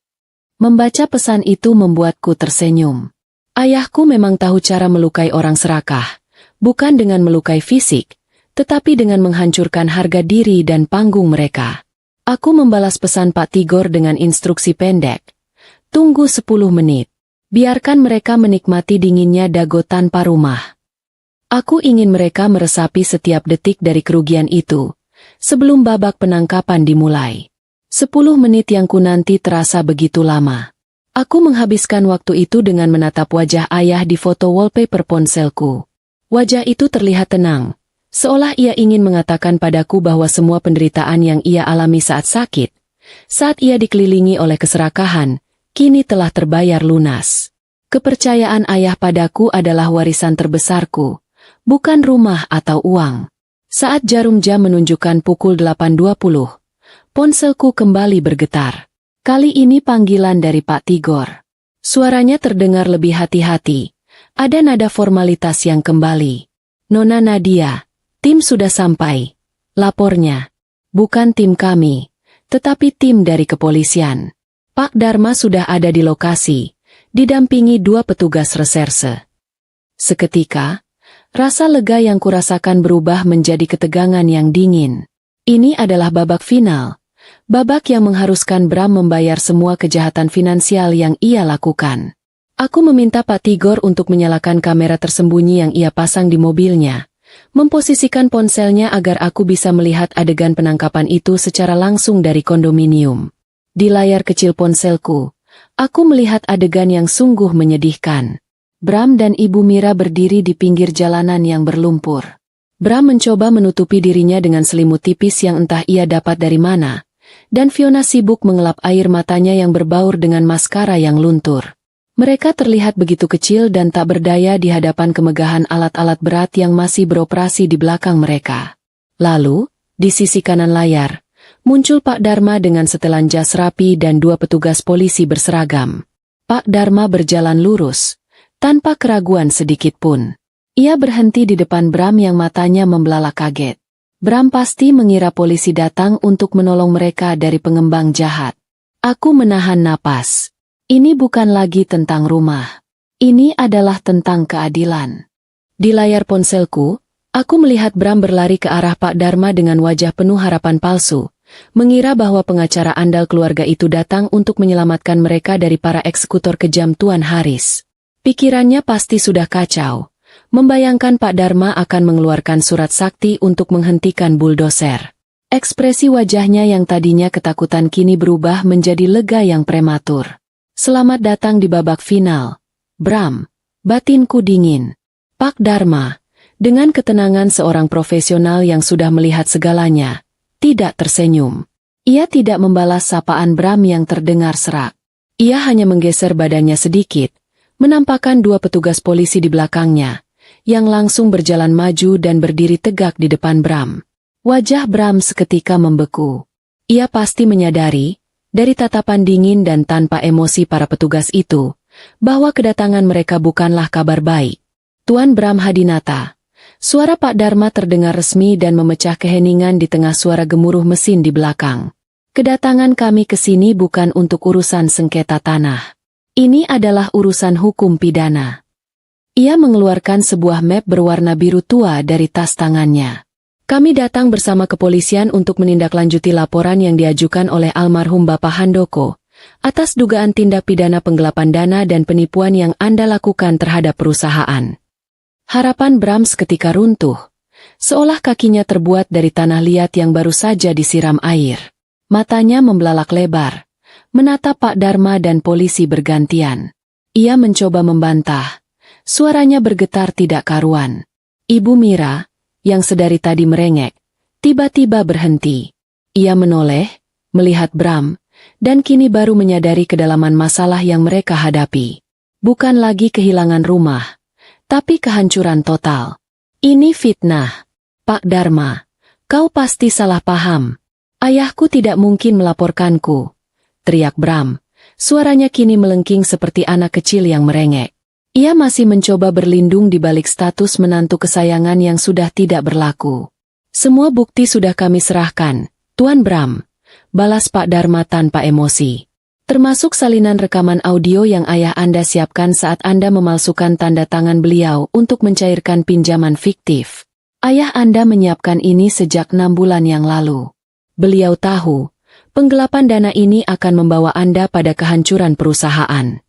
Membaca pesan itu membuatku tersenyum. Ayahku memang tahu cara melukai orang serakah. Bukan dengan melukai fisik, tetapi dengan menghancurkan harga diri dan panggung mereka. Aku membalas pesan Pak Tigor dengan instruksi pendek. Tunggu 10 menit. Biarkan mereka menikmati dinginnya dago tanpa rumah. Aku ingin mereka meresapi setiap detik dari kerugian itu, sebelum babak penangkapan dimulai. 10 menit yang ku nanti terasa begitu lama. Aku menghabiskan waktu itu dengan menatap wajah ayah di foto wallpaper ponselku. Wajah itu terlihat tenang, seolah ia ingin mengatakan padaku bahwa semua penderitaan yang ia alami saat sakit, saat ia dikelilingi oleh keserakahan, kini telah terbayar lunas. Kepercayaan ayah padaku adalah warisan terbesarku, bukan rumah atau uang. Saat jarum jam menunjukkan pukul 8.20, ponselku kembali bergetar. Kali ini panggilan dari Pak Tigor. Suaranya terdengar lebih hati-hati. Ada nada formalitas yang kembali. Nona Nadia, tim sudah sampai. Lapornya. Bukan tim kami, tetapi tim dari kepolisian. Pak Dharma sudah ada di lokasi, didampingi 2 petugas reserse. Seketika, rasa lega yang kurasakan berubah menjadi ketegangan yang dingin. Ini adalah babak final, babak yang mengharuskan Bram membayar semua kejahatan finansial yang ia lakukan. Aku meminta Pak Tigor untuk menyalakan kamera tersembunyi yang ia pasang di mobilnya, memposisikan ponselnya agar aku bisa melihat adegan penangkapan itu secara langsung dari kondominium. Di layar kecil ponselku, aku melihat adegan yang sungguh menyedihkan. Bram dan Ibu Mira berdiri di pinggir jalanan yang berlumpur. Bram mencoba menutupi dirinya dengan selimut tipis yang entah ia dapat dari mana, dan Fiona sibuk mengelap air matanya yang berbaur dengan maskara yang luntur. Mereka terlihat begitu kecil dan tak berdaya di hadapan kemegahan alat-alat berat yang masih beroperasi di belakang mereka. Lalu, di sisi kanan layar, muncul Pak Dharma dengan setelan jas rapi dan 2 petugas polisi berseragam. Pak Dharma berjalan lurus, tanpa keraguan sedikit pun. Ia berhenti di depan Bram yang matanya membelalak kaget. Bram pasti mengira polisi datang untuk menolong mereka dari pengembang jahat. Aku menahan napas. Ini bukan lagi tentang rumah. Ini adalah tentang keadilan. Di layar ponselku, aku melihat Bram berlari ke arah Pak Dharma dengan wajah penuh harapan palsu, mengira bahwa pengacara andal keluarga itu datang untuk menyelamatkan mereka dari para eksekutor kejam Tuan Haris. Pikirannya pasti sudah kacau, membayangkan Pak Dharma akan mengeluarkan surat sakti untuk menghentikan buldoser. Ekspresi wajahnya yang tadinya ketakutan kini berubah menjadi lega yang prematur. Selamat datang di babak final, Bram. Batinku dingin. Pak Dharma, dengan ketenangan seorang profesional yang sudah melihat segalanya, tidak tersenyum. Ia tidak membalas sapaan Bram yang terdengar serak. Ia hanya menggeser badannya sedikit, menampakkan 2 petugas polisi di belakangnya, yang langsung berjalan maju dan berdiri tegak di depan Bram. Wajah Bram seketika membeku. Ia pasti menyadari, dari tatapan dingin dan tanpa emosi para petugas itu, bahwa kedatangan mereka bukanlah kabar baik. Tuan Bram Hadinata. Suara Pak Dharma terdengar resmi dan memecah keheningan di tengah suara gemuruh mesin di belakang. Kedatangan kami ke sini bukan untuk urusan sengketa tanah. Ini adalah urusan hukum pidana. Ia mengeluarkan sebuah map berwarna biru tua dari tas tangannya. Kami datang bersama kepolisian untuk menindaklanjuti laporan yang diajukan oleh almarhum Bapak Handoko, atas dugaan tindak pidana penggelapan dana dan penipuan yang Anda lakukan terhadap perusahaan. Harapan Bram seketika runtuh, seolah kakinya terbuat dari tanah liat yang baru saja disiram air. Matanya membelalak lebar, menatap Pak Dharma dan polisi bergantian. Ia mencoba membantah, suaranya bergetar tidak karuan. Ibu Mira, yang sedari tadi merengek, tiba-tiba berhenti. Ia menoleh, melihat Bram, dan kini baru menyadari kedalaman masalah yang mereka hadapi. Bukan lagi kehilangan rumah, tapi kehancuran total. Ini fitnah. Pak Dharma, kau pasti salah paham. Ayahku tidak mungkin melaporkanku, teriak Bram, Suaranya kini melengking seperti anak kecil yang merengek. Ia masih mencoba berlindung di balik status menantu kesayangan yang sudah tidak berlaku. Semua bukti sudah kami serahkan, Tuan Bram, balas Pak Dharma tanpa emosi. Termasuk salinan rekaman audio yang ayah Anda siapkan saat Anda memalsukan tanda tangan beliau untuk mencairkan pinjaman fiktif. Ayah Anda menyiapkan ini sejak 6 bulan yang lalu. Beliau tahu, penggelapan dana ini akan membawa Anda pada kehancuran perusahaan.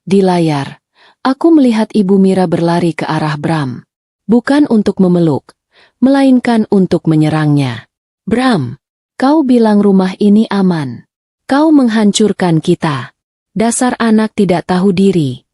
Di layar, aku melihat Ibu Mira berlari ke arah Bram. Bukan untuk memeluk, melainkan untuk menyerangnya. Bram, kau bilang rumah ini aman. Kau menghancurkan kita. Dasar anak tidak tahu diri.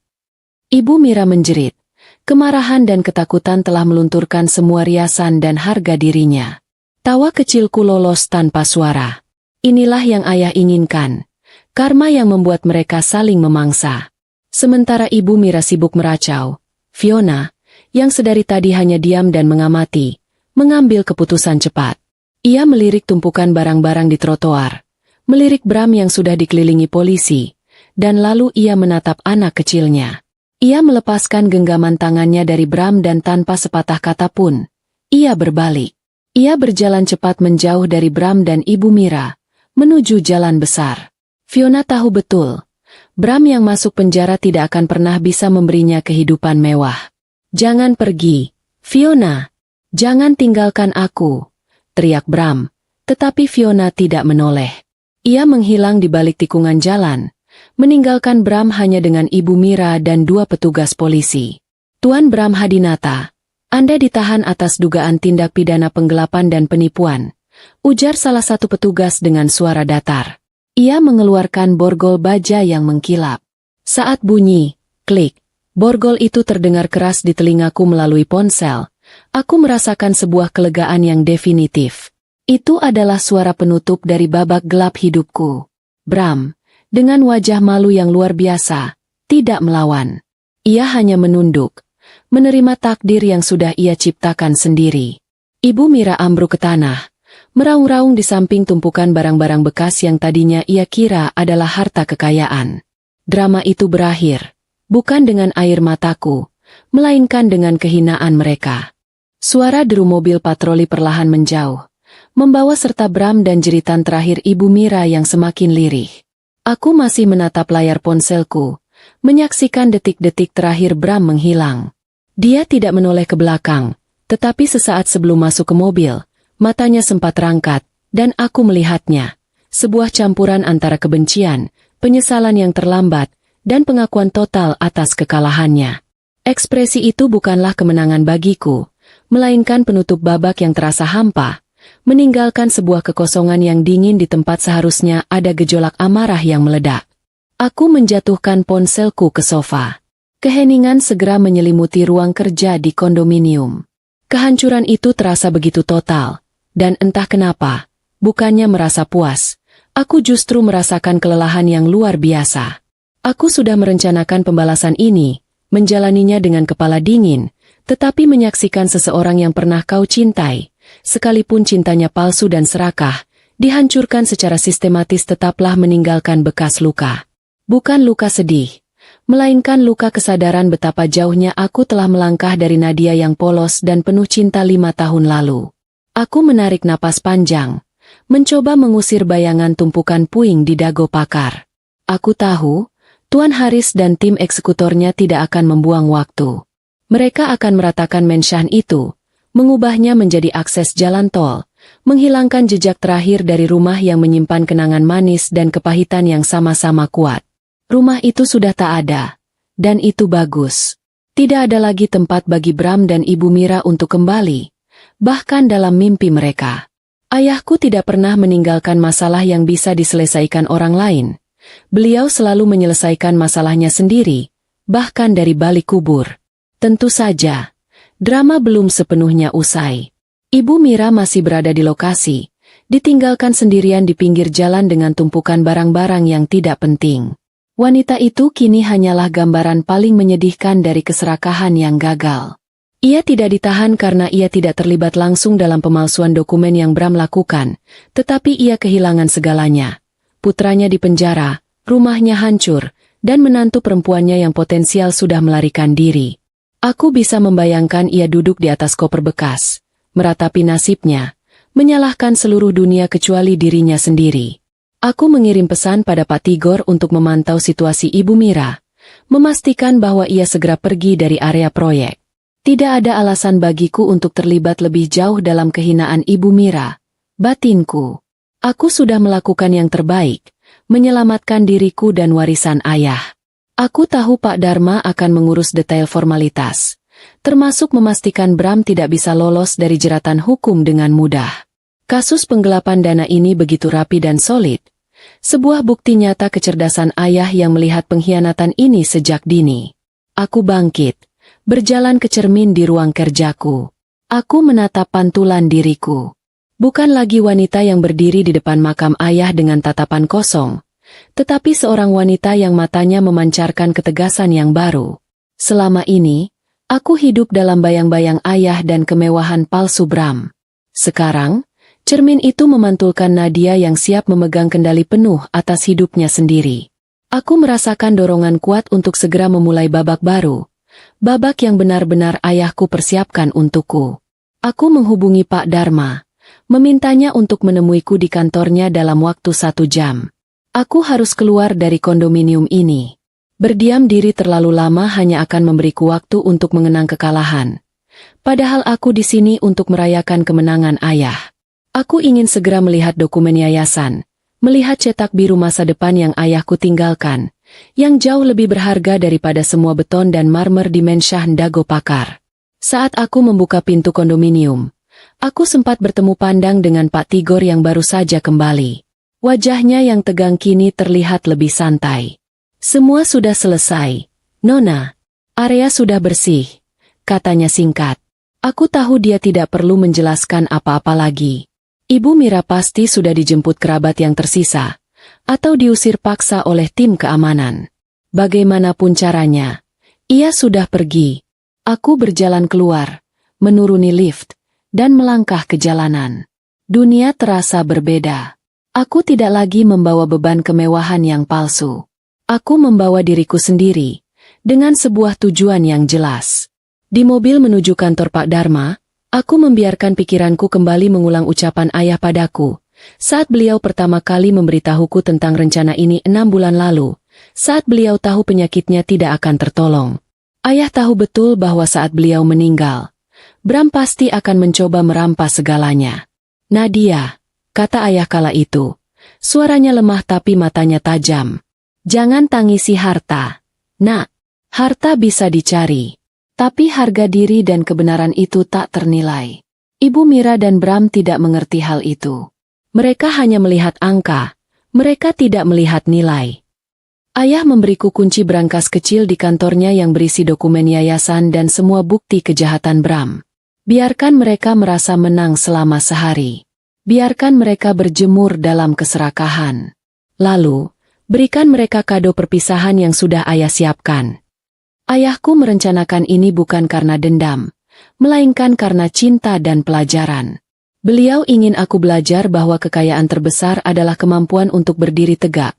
Ibu Mira menjerit. Kemarahan dan ketakutan telah melunturkan semua riasan dan harga dirinya. Tawa kecilku lolos tanpa suara. Inilah yang ayah inginkan. Karma yang membuat mereka saling memangsa. Sementara Ibu Mira sibuk meracau, Fiona, yang sedari tadi hanya diam dan mengamati, mengambil keputusan cepat. Ia melirik tumpukan barang-barang di trotoar. Melirik Bram yang sudah dikelilingi polisi, dan lalu ia menatap anak kecilnya. Ia melepaskan genggaman tangannya dari Bram dan tanpa sepatah kata pun, ia berbalik. Ia berjalan cepat menjauh dari Bram dan Ibu Mira, menuju jalan besar. Fiona tahu betul, Bram yang masuk penjara tidak akan pernah bisa memberinya kehidupan mewah. Jangan pergi, Fiona. Jangan tinggalkan aku, teriak Bram, tetapi Fiona tidak menoleh. Ia menghilang di balik tikungan jalan, meninggalkan Bram hanya dengan Ibu Mira dan 2 petugas polisi. Tuan Bram Hadinata, Anda ditahan atas dugaan tindak pidana penggelapan dan penipuan, ujar salah satu petugas dengan suara datar. Ia mengeluarkan borgol baja yang mengkilap. Saat bunyi, klik, borgol itu terdengar keras di telingaku melalui ponsel. Aku merasakan sebuah kelegaan yang definitif. Itu adalah suara penutup dari babak gelap hidupku. Bram, dengan wajah malu yang luar biasa, tidak melawan. Ia hanya menunduk, menerima takdir yang sudah ia ciptakan sendiri. Ibu Mira ambruk ke tanah, meraung-raung di samping tumpukan barang-barang bekas yang tadinya ia kira adalah harta kekayaan. Drama itu berakhir, bukan dengan air mataku, melainkan dengan kehinaan mereka. Suara deru mobil patroli perlahan menjauh, membawa serta Bram dan jeritan terakhir Ibu Mira yang semakin lirih. Aku masih menatap layar ponselku, menyaksikan detik-detik terakhir Bram menghilang. Dia tidak menoleh ke belakang, tetapi sesaat sebelum masuk ke mobil, matanya sempat rangkat, dan aku melihatnya. Sebuah campuran antara kebencian, penyesalan yang terlambat, dan pengakuan total atas kekalahannya. Ekspresi itu bukanlah kemenangan bagiku, melainkan penutup babak yang terasa hampa, meninggalkan sebuah kekosongan yang dingin di tempat seharusnya ada gejolak amarah yang meledak. Aku menjatuhkan ponselku ke sofa. Keheningan segera menyelimuti ruang kerja di kondominium. Kehancuran itu terasa begitu total, dan entah kenapa, bukannya merasa puas, aku justru merasakan kelelahan yang luar biasa. Aku sudah merencanakan pembalasan ini, menjalaninya dengan kepala dingin, tetapi menyaksikan seseorang yang pernah kau cintai, sekalipun cintanya palsu dan serakah, dihancurkan secara sistematis tetaplah meninggalkan bekas luka. Bukan luka sedih, melainkan luka kesadaran betapa jauhnya aku telah melangkah dari Nadia yang polos dan penuh cinta 5 tahun lalu. Aku menarik napas panjang, mencoba mengusir bayangan tumpukan puing di dagu pakar. Aku tahu, Tuan Haris dan tim eksekutornya tidak akan membuang waktu. Mereka akan meratakan menshan itu, mengubahnya menjadi akses jalan tol, menghilangkan jejak terakhir dari rumah yang menyimpan kenangan manis dan kepahitan yang sama-sama kuat. Rumah itu sudah tak ada, dan itu bagus. Tidak ada lagi tempat bagi Bram dan Ibu Mira untuk kembali, bahkan dalam mimpi mereka. Ayahku tidak pernah meninggalkan masalah yang bisa diselesaikan orang lain. Beliau selalu menyelesaikan masalahnya sendiri, bahkan dari balik kubur. Tentu saja, drama belum sepenuhnya usai. Ibu Mira masih berada di lokasi, ditinggalkan sendirian di pinggir jalan dengan tumpukan barang-barang yang tidak penting. Wanita itu kini hanyalah gambaran paling menyedihkan dari keserakahan yang gagal. Ia tidak ditahan karena ia tidak terlibat langsung dalam pemalsuan dokumen yang Bram lakukan, tetapi ia kehilangan segalanya. Putranya di penjara, rumahnya hancur, dan menantu perempuannya yang potensial sudah melarikan diri. Aku bisa membayangkan ia duduk di atas koper bekas, meratapi nasibnya, menyalahkan seluruh dunia kecuali dirinya sendiri. Aku mengirim pesan pada Pak Tigor untuk memantau situasi Ibu Mira, memastikan bahwa ia segera pergi dari area proyek. Tidak ada alasan bagiku untuk terlibat lebih jauh dalam kehinaan Ibu Mira, batinku. Aku sudah melakukan yang terbaik, menyelamatkan diriku dan warisan ayah. Aku tahu Pak Dharma akan mengurus detail formalitas, termasuk memastikan Bram tidak bisa lolos dari jeratan hukum dengan mudah. Kasus penggelapan dana ini begitu rapi dan solid, sebuah bukti nyata kecerdasan ayah yang melihat pengkhianatan ini sejak dini. Aku bangkit, berjalan ke cermin di ruang kerjaku. Aku menatap pantulan diriku. Bukan lagi wanita yang berdiri di depan makam ayah dengan tatapan kosong, tetapi seorang wanita yang matanya memancarkan ketegasan yang baru. Selama ini, aku hidup dalam bayang-bayang ayah dan kemewahan palsu Bram. Sekarang, cermin itu memantulkan Nadia yang siap memegang kendali penuh atas hidupnya sendiri. Aku merasakan dorongan kuat untuk segera memulai babak baru. Babak yang benar-benar ayahku persiapkan untukku. Aku menghubungi Pak Dharma, memintanya untuk menemuiku di kantornya dalam waktu 1 jam. Aku harus keluar dari kondominium ini. Berdiam diri terlalu lama hanya akan memberiku waktu untuk mengenang kekalahan. Padahal aku di sini untuk merayakan kemenangan ayah. Aku ingin segera melihat dokumen yayasan, melihat cetak biru masa depan yang ayahku tinggalkan, yang jauh lebih berharga daripada semua beton dan marmer di Mensyah Dago Pakar. Saat aku membuka pintu kondominium, aku sempat bertemu pandang dengan Pak Tigor yang baru saja kembali. Wajahnya yang tegang kini terlihat lebih santai. Semua sudah selesai, Nona. Area sudah bersih, katanya singkat. Aku tahu dia tidak perlu menjelaskan apa-apa lagi. Ibu Mira pasti sudah dijemput kerabat yang tersisa, atau diusir paksa oleh tim keamanan. Bagaimanapun caranya, ia sudah pergi. Aku berjalan keluar, menuruni lift, dan melangkah ke jalanan. Dunia terasa berbeda. Aku tidak lagi membawa beban kemewahan yang palsu. Aku membawa diriku sendiri, dengan sebuah tujuan yang jelas. Di mobil menuju kantor Pak Dharma, aku membiarkan pikiranku kembali mengulang ucapan ayah padaku, saat beliau pertama kali memberitahuku tentang rencana ini 6 bulan lalu, saat beliau tahu penyakitnya tidak akan tertolong. Ayah tahu betul bahwa saat beliau meninggal, Bram pasti akan mencoba merampas segalanya. Nadia, kata ayah kala itu, suaranya lemah tapi matanya tajam. Jangan tangisi harta. Nak, harta bisa dicari, tapi harga diri dan kebenaran itu tak ternilai. Ibu Mira dan Bram tidak mengerti hal itu. Mereka hanya melihat angka, mereka tidak melihat nilai. Ayah memberiku kunci brankas kecil di kantornya yang berisi dokumen yayasan dan semua bukti kejahatan Bram. Biarkan mereka merasa menang selama sehari. Biarkan mereka berjemur dalam keserakahan. Lalu, berikan mereka kado perpisahan yang sudah ayah siapkan. Ayahku merencanakan ini bukan karena dendam, melainkan karena cinta dan pelajaran. Beliau ingin aku belajar bahwa kekayaan terbesar adalah kemampuan untuk berdiri tegak,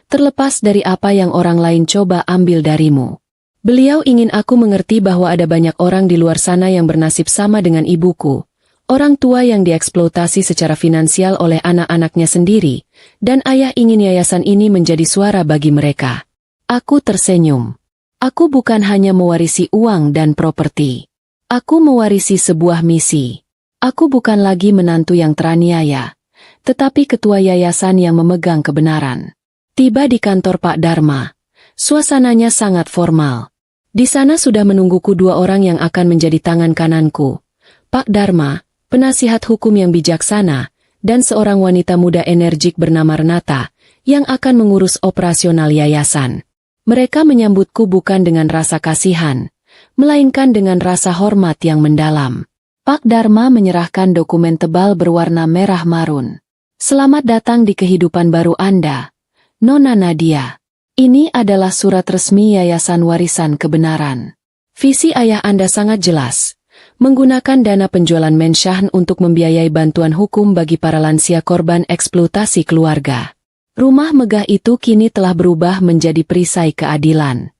terlepas dari apa yang orang lain coba ambil darimu. Beliau ingin aku mengerti bahwa ada banyak orang di luar sana yang bernasib sama dengan ibuku, orang tua yang dieksploitasi secara finansial oleh anak-anaknya sendiri, dan ayah ingin yayasan ini menjadi suara bagi mereka. Aku tersenyum. Aku bukan hanya mewarisi uang dan properti. Aku mewarisi sebuah misi. Aku bukan lagi menantu yang teraniaya, tetapi ketua yayasan yang memegang kebenaran. Tiba di kantor Pak Dharma. Suasananya sangat formal. Di sana sudah menungguku 2 orang yang akan menjadi tangan kananku. Pak Dharma, penasihat hukum yang bijaksana, dan seorang wanita muda energik bernama Renata, yang akan mengurus operasional yayasan. Mereka menyambutku bukan dengan rasa kasihan, melainkan dengan rasa hormat yang mendalam. Pak Dharma menyerahkan dokumen tebal berwarna merah marun. Selamat datang di kehidupan baru Anda, Nona Nadia. Ini adalah surat resmi Yayasan Warisan Kebenaran. Visi ayah Anda sangat jelas. Menggunakan dana penjualan Mensyah untuk membiayai bantuan hukum bagi para lansia korban eksploitasi keluarga. Rumah megah itu kini telah berubah menjadi perisai keadilan.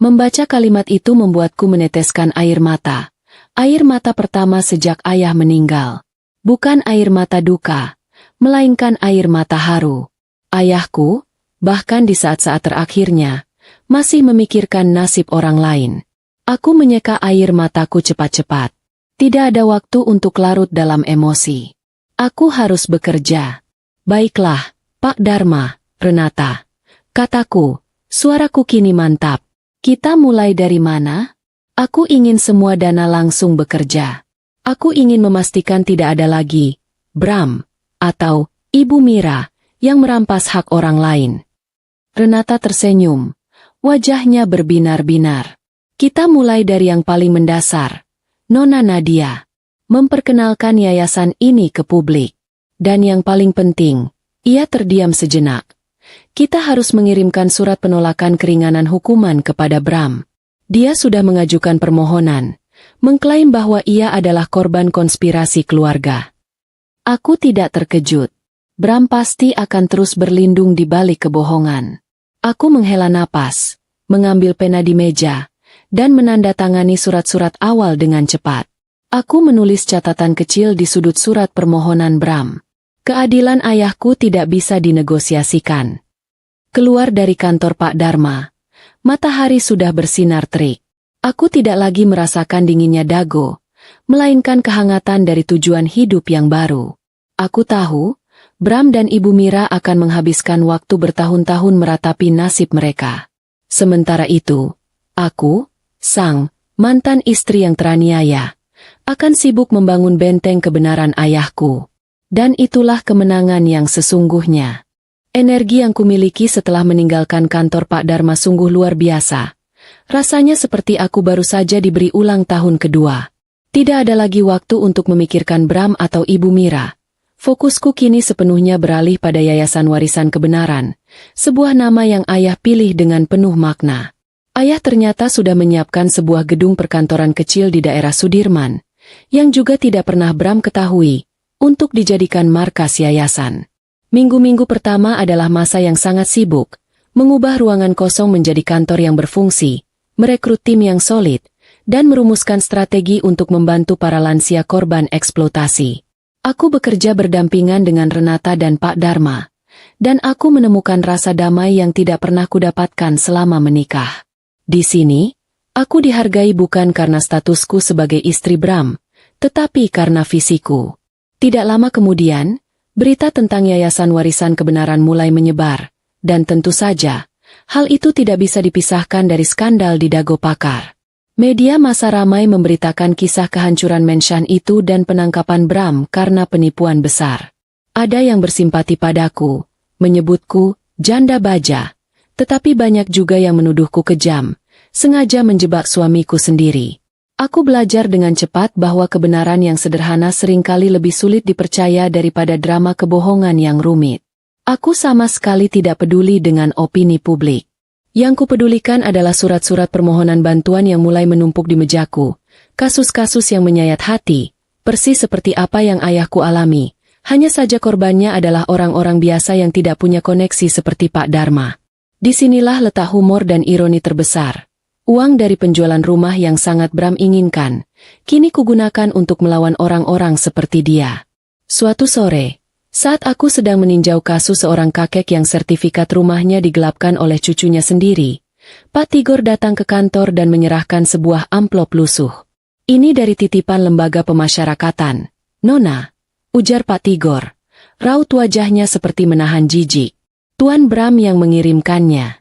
Membaca kalimat itu membuatku meneteskan air mata. Air mata pertama sejak ayah meninggal. Bukan air mata duka, melainkan air mata haru. Ayahku, bahkan di saat-saat terakhirnya, masih memikirkan nasib orang lain. Aku menyeka air mataku cepat-cepat. Tidak ada waktu untuk larut dalam emosi. Aku harus bekerja. Baiklah, Pak Dharma, Renata. Kataku, suaraku kini mantap. Kita mulai dari mana? Aku ingin semua dana langsung bekerja. Aku ingin memastikan tidak ada lagi Bram atau Ibu Mira yang merampas hak orang lain. Renata tersenyum. Wajahnya berbinar-binar. Kita mulai dari yang paling mendasar. Nona Nadia. Memperkenalkan yayasan ini ke publik. Dan yang paling penting, ia terdiam sejenak. Kita harus mengirimkan surat penolakan keringanan hukuman kepada Bram. Dia sudah mengajukan permohonan, mengklaim bahwa ia adalah korban konspirasi keluarga. Aku tidak terkejut. Bram pasti akan terus berlindung di balik kebohongan. Aku menghela napas, mengambil pena di meja, dan menandatangani surat-surat awal dengan cepat. Aku menulis catatan kecil di sudut surat permohonan Bram. Keadilan ayahku tidak bisa dinegosiasikan. Keluar dari kantor Pak Dharma. Matahari sudah bersinar terik. Aku tidak lagi merasakan dinginnya dago, melainkan kehangatan dari tujuan hidup yang baru. Aku tahu, Bram dan Ibu Mira akan menghabiskan waktu bertahun-tahun meratapi nasib mereka. Sementara itu, aku, sang mantan istri yang teraniaya, akan sibuk membangun benteng kebenaran ayahku. Dan itulah kemenangan yang sesungguhnya. Energi yang kumiliki setelah meninggalkan kantor Pak Dharma sungguh luar biasa. Rasanya seperti aku baru saja diberi ulang tahun kedua. Tidak ada lagi waktu untuk memikirkan Bram atau Ibu Mira. Fokusku kini sepenuhnya beralih pada Yayasan Warisan Kebenaran, sebuah nama yang ayah pilih dengan penuh makna. Ayah ternyata sudah menyiapkan sebuah gedung perkantoran kecil di daerah Sudirman, yang juga tidak pernah Bram ketahui, untuk dijadikan markas yayasan. Minggu-minggu pertama adalah masa yang sangat sibuk, mengubah ruangan kosong menjadi kantor yang berfungsi, merekrut tim yang solid, dan merumuskan strategi untuk membantu para lansia korban eksploitasi. Aku bekerja berdampingan dengan Renata dan Pak Dharma, dan aku menemukan rasa damai yang tidak pernah kudapatkan selama menikah. Di sini, aku dihargai bukan karena statusku sebagai istri Bram, tetapi karena visiku. Tidak lama kemudian, berita tentang Yayasan Warisan Kebenaran mulai menyebar, dan tentu saja, hal itu tidak bisa dipisahkan dari skandal di Dago Pakar. Media massa ramai memberitakan kisah kehancuran menshan itu dan penangkapan Bram karena penipuan besar. Ada yang bersimpati padaku, menyebutku janda baja, tetapi banyak juga yang menuduhku kejam, sengaja menjebak suamiku sendiri. Aku belajar dengan cepat bahwa kebenaran yang sederhana seringkali lebih sulit dipercaya daripada drama kebohongan yang rumit. Aku sama sekali tidak peduli dengan opini publik. Yang kupedulikan adalah surat-surat permohonan bantuan yang mulai menumpuk di mejaku, kasus-kasus yang menyayat hati, persis seperti apa yang ayahku alami. Hanya saja korbannya adalah orang-orang biasa yang tidak punya koneksi seperti Pak Dharma. Disinilah letak humor dan ironi terbesar. Uang dari penjualan rumah yang sangat Bram inginkan, kini kugunakan untuk melawan orang-orang seperti dia. Suatu sore, saat aku sedang meninjau kasus seorang kakek yang sertifikat rumahnya digelapkan oleh cucunya sendiri, Pak Tigor datang ke kantor dan menyerahkan sebuah amplop lusuh. Ini dari titipan lembaga pemasyarakatan. Nona, ujar Pak Tigor. Raut wajahnya seperti menahan jijik. Tuan Bram yang mengirimkannya.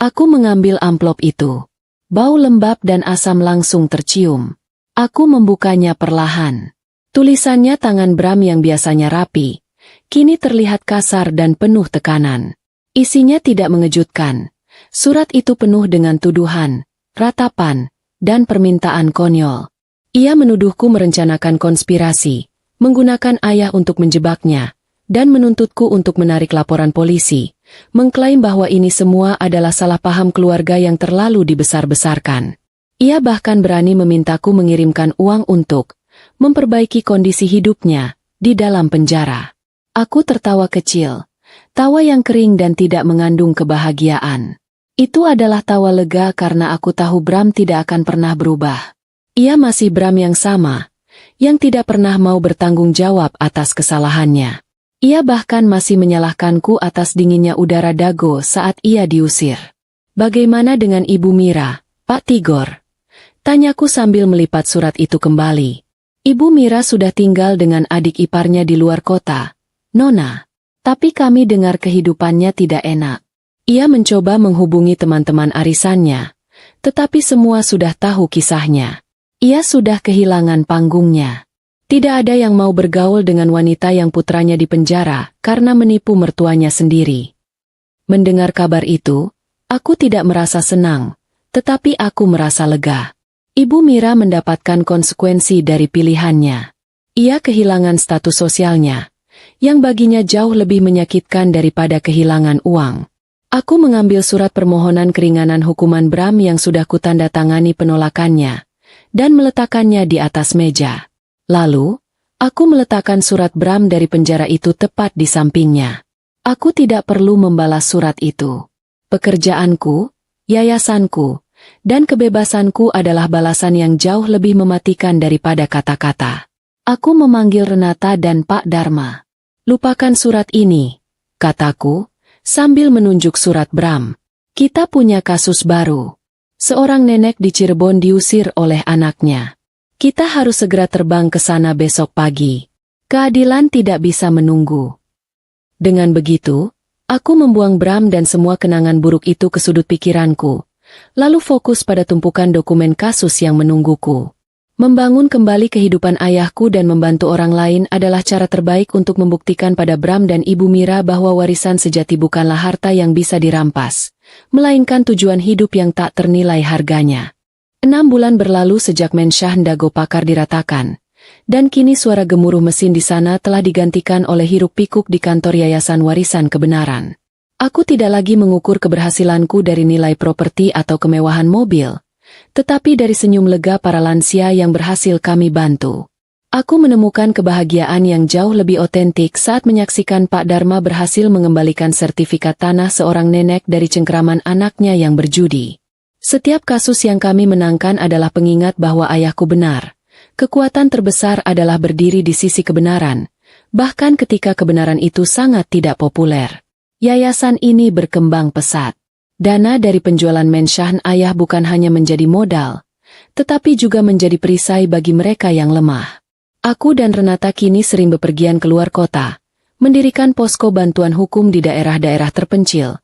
Aku mengambil amplop itu. Bau lembab dan asam langsung tercium. Aku membukanya perlahan. Tulisannya tangan Bram yang biasanya rapi, kini terlihat kasar dan penuh tekanan. Isinya tidak mengejutkan. Surat itu penuh dengan tuduhan, ratapan, dan permintaan konyol. Ia menuduhku merencanakan konspirasi, menggunakan ayah untuk menjebaknya, dan menuntutku untuk menarik laporan polisi, mengklaim bahwa ini semua adalah salah paham keluarga yang terlalu dibesar-besarkan. Ia bahkan berani memintaku mengirimkan uang untuk memperbaiki kondisi hidupnya di dalam penjara. Aku tertawa kecil, tawa yang kering dan tidak mengandung kebahagiaan. Itu adalah tawa lega karena aku tahu Bram tidak akan pernah berubah. Ia masih Bram yang sama, yang tidak pernah mau bertanggung jawab atas kesalahannya. Ia bahkan masih menyalahkanku atas dinginnya udara Dago saat ia diusir. Bagaimana dengan Ibu Mira, Pak Tigor? Tanyaku sambil melipat surat itu kembali. Ibu Mira sudah tinggal dengan adik iparnya di luar kota, Nona. Tapi kami dengar kehidupannya tidak enak. Ia mencoba menghubungi teman-teman arisannya, tetapi semua sudah tahu kisahnya. Ia sudah kehilangan panggungnya. Tidak ada yang mau bergaul dengan wanita yang putranya dipenjara karena menipu mertuanya sendiri. Mendengar kabar itu, aku tidak merasa senang, tetapi aku merasa lega. Ibu Mira mendapatkan konsekuensi dari pilihannya. Ia kehilangan status sosialnya, yang baginya jauh lebih menyakitkan daripada kehilangan uang. Aku mengambil surat permohonan keringanan hukuman Bram yang sudah kutandatangani penolakannya, dan meletakkannya di atas meja. Lalu, aku meletakkan surat Bram dari penjara itu tepat di sampingnya. Aku tidak perlu membalas surat itu. Pekerjaanku, yayasanku, dan kebebasanku adalah balasan yang jauh lebih mematikan daripada kata-kata. Aku memanggil Renata dan Pak Dharma. Lupakan surat ini, kataku, sambil menunjuk surat Bram. Kita punya kasus baru. Seorang nenek di Cirebon diusir oleh anaknya. Kita harus segera terbang ke sana besok pagi. Keadilan tidak bisa menunggu. Dengan begitu, aku membuang Bram dan semua kenangan buruk itu ke sudut pikiranku, lalu fokus pada tumpukan dokumen kasus yang menungguku. Membangun kembali kehidupan ayahku dan membantu orang lain adalah cara terbaik untuk membuktikan pada Bram dan Ibu Mira bahwa warisan sejati bukanlah harta yang bisa dirampas, melainkan tujuan hidup yang tak ternilai harganya. 6 bulan berlalu sejak Mensyah Dago Pakar diratakan, dan kini suara gemuruh mesin di sana telah digantikan oleh hiruk-pikuk di kantor Yayasan Warisan Kebenaran. Aku tidak lagi mengukur keberhasilanku dari nilai properti atau kemewahan mobil, tetapi dari senyum lega para lansia yang berhasil kami bantu. Aku menemukan kebahagiaan yang jauh lebih otentik saat menyaksikan Pak Dharma berhasil mengembalikan sertifikat tanah seorang nenek dari cengkraman anaknya yang berjudi. Setiap kasus yang kami menangkan adalah pengingat bahwa ayahku benar. Kekuatan terbesar adalah berdiri di sisi kebenaran, bahkan ketika kebenaran itu sangat tidak populer. Yayasan ini berkembang pesat. Dana dari penjualan Mensyah ayah bukan hanya menjadi modal, tetapi juga menjadi perisai bagi mereka yang lemah. Aku dan Renata kini sering bepergian keluar kota, mendirikan posko bantuan hukum di daerah-daerah terpencil,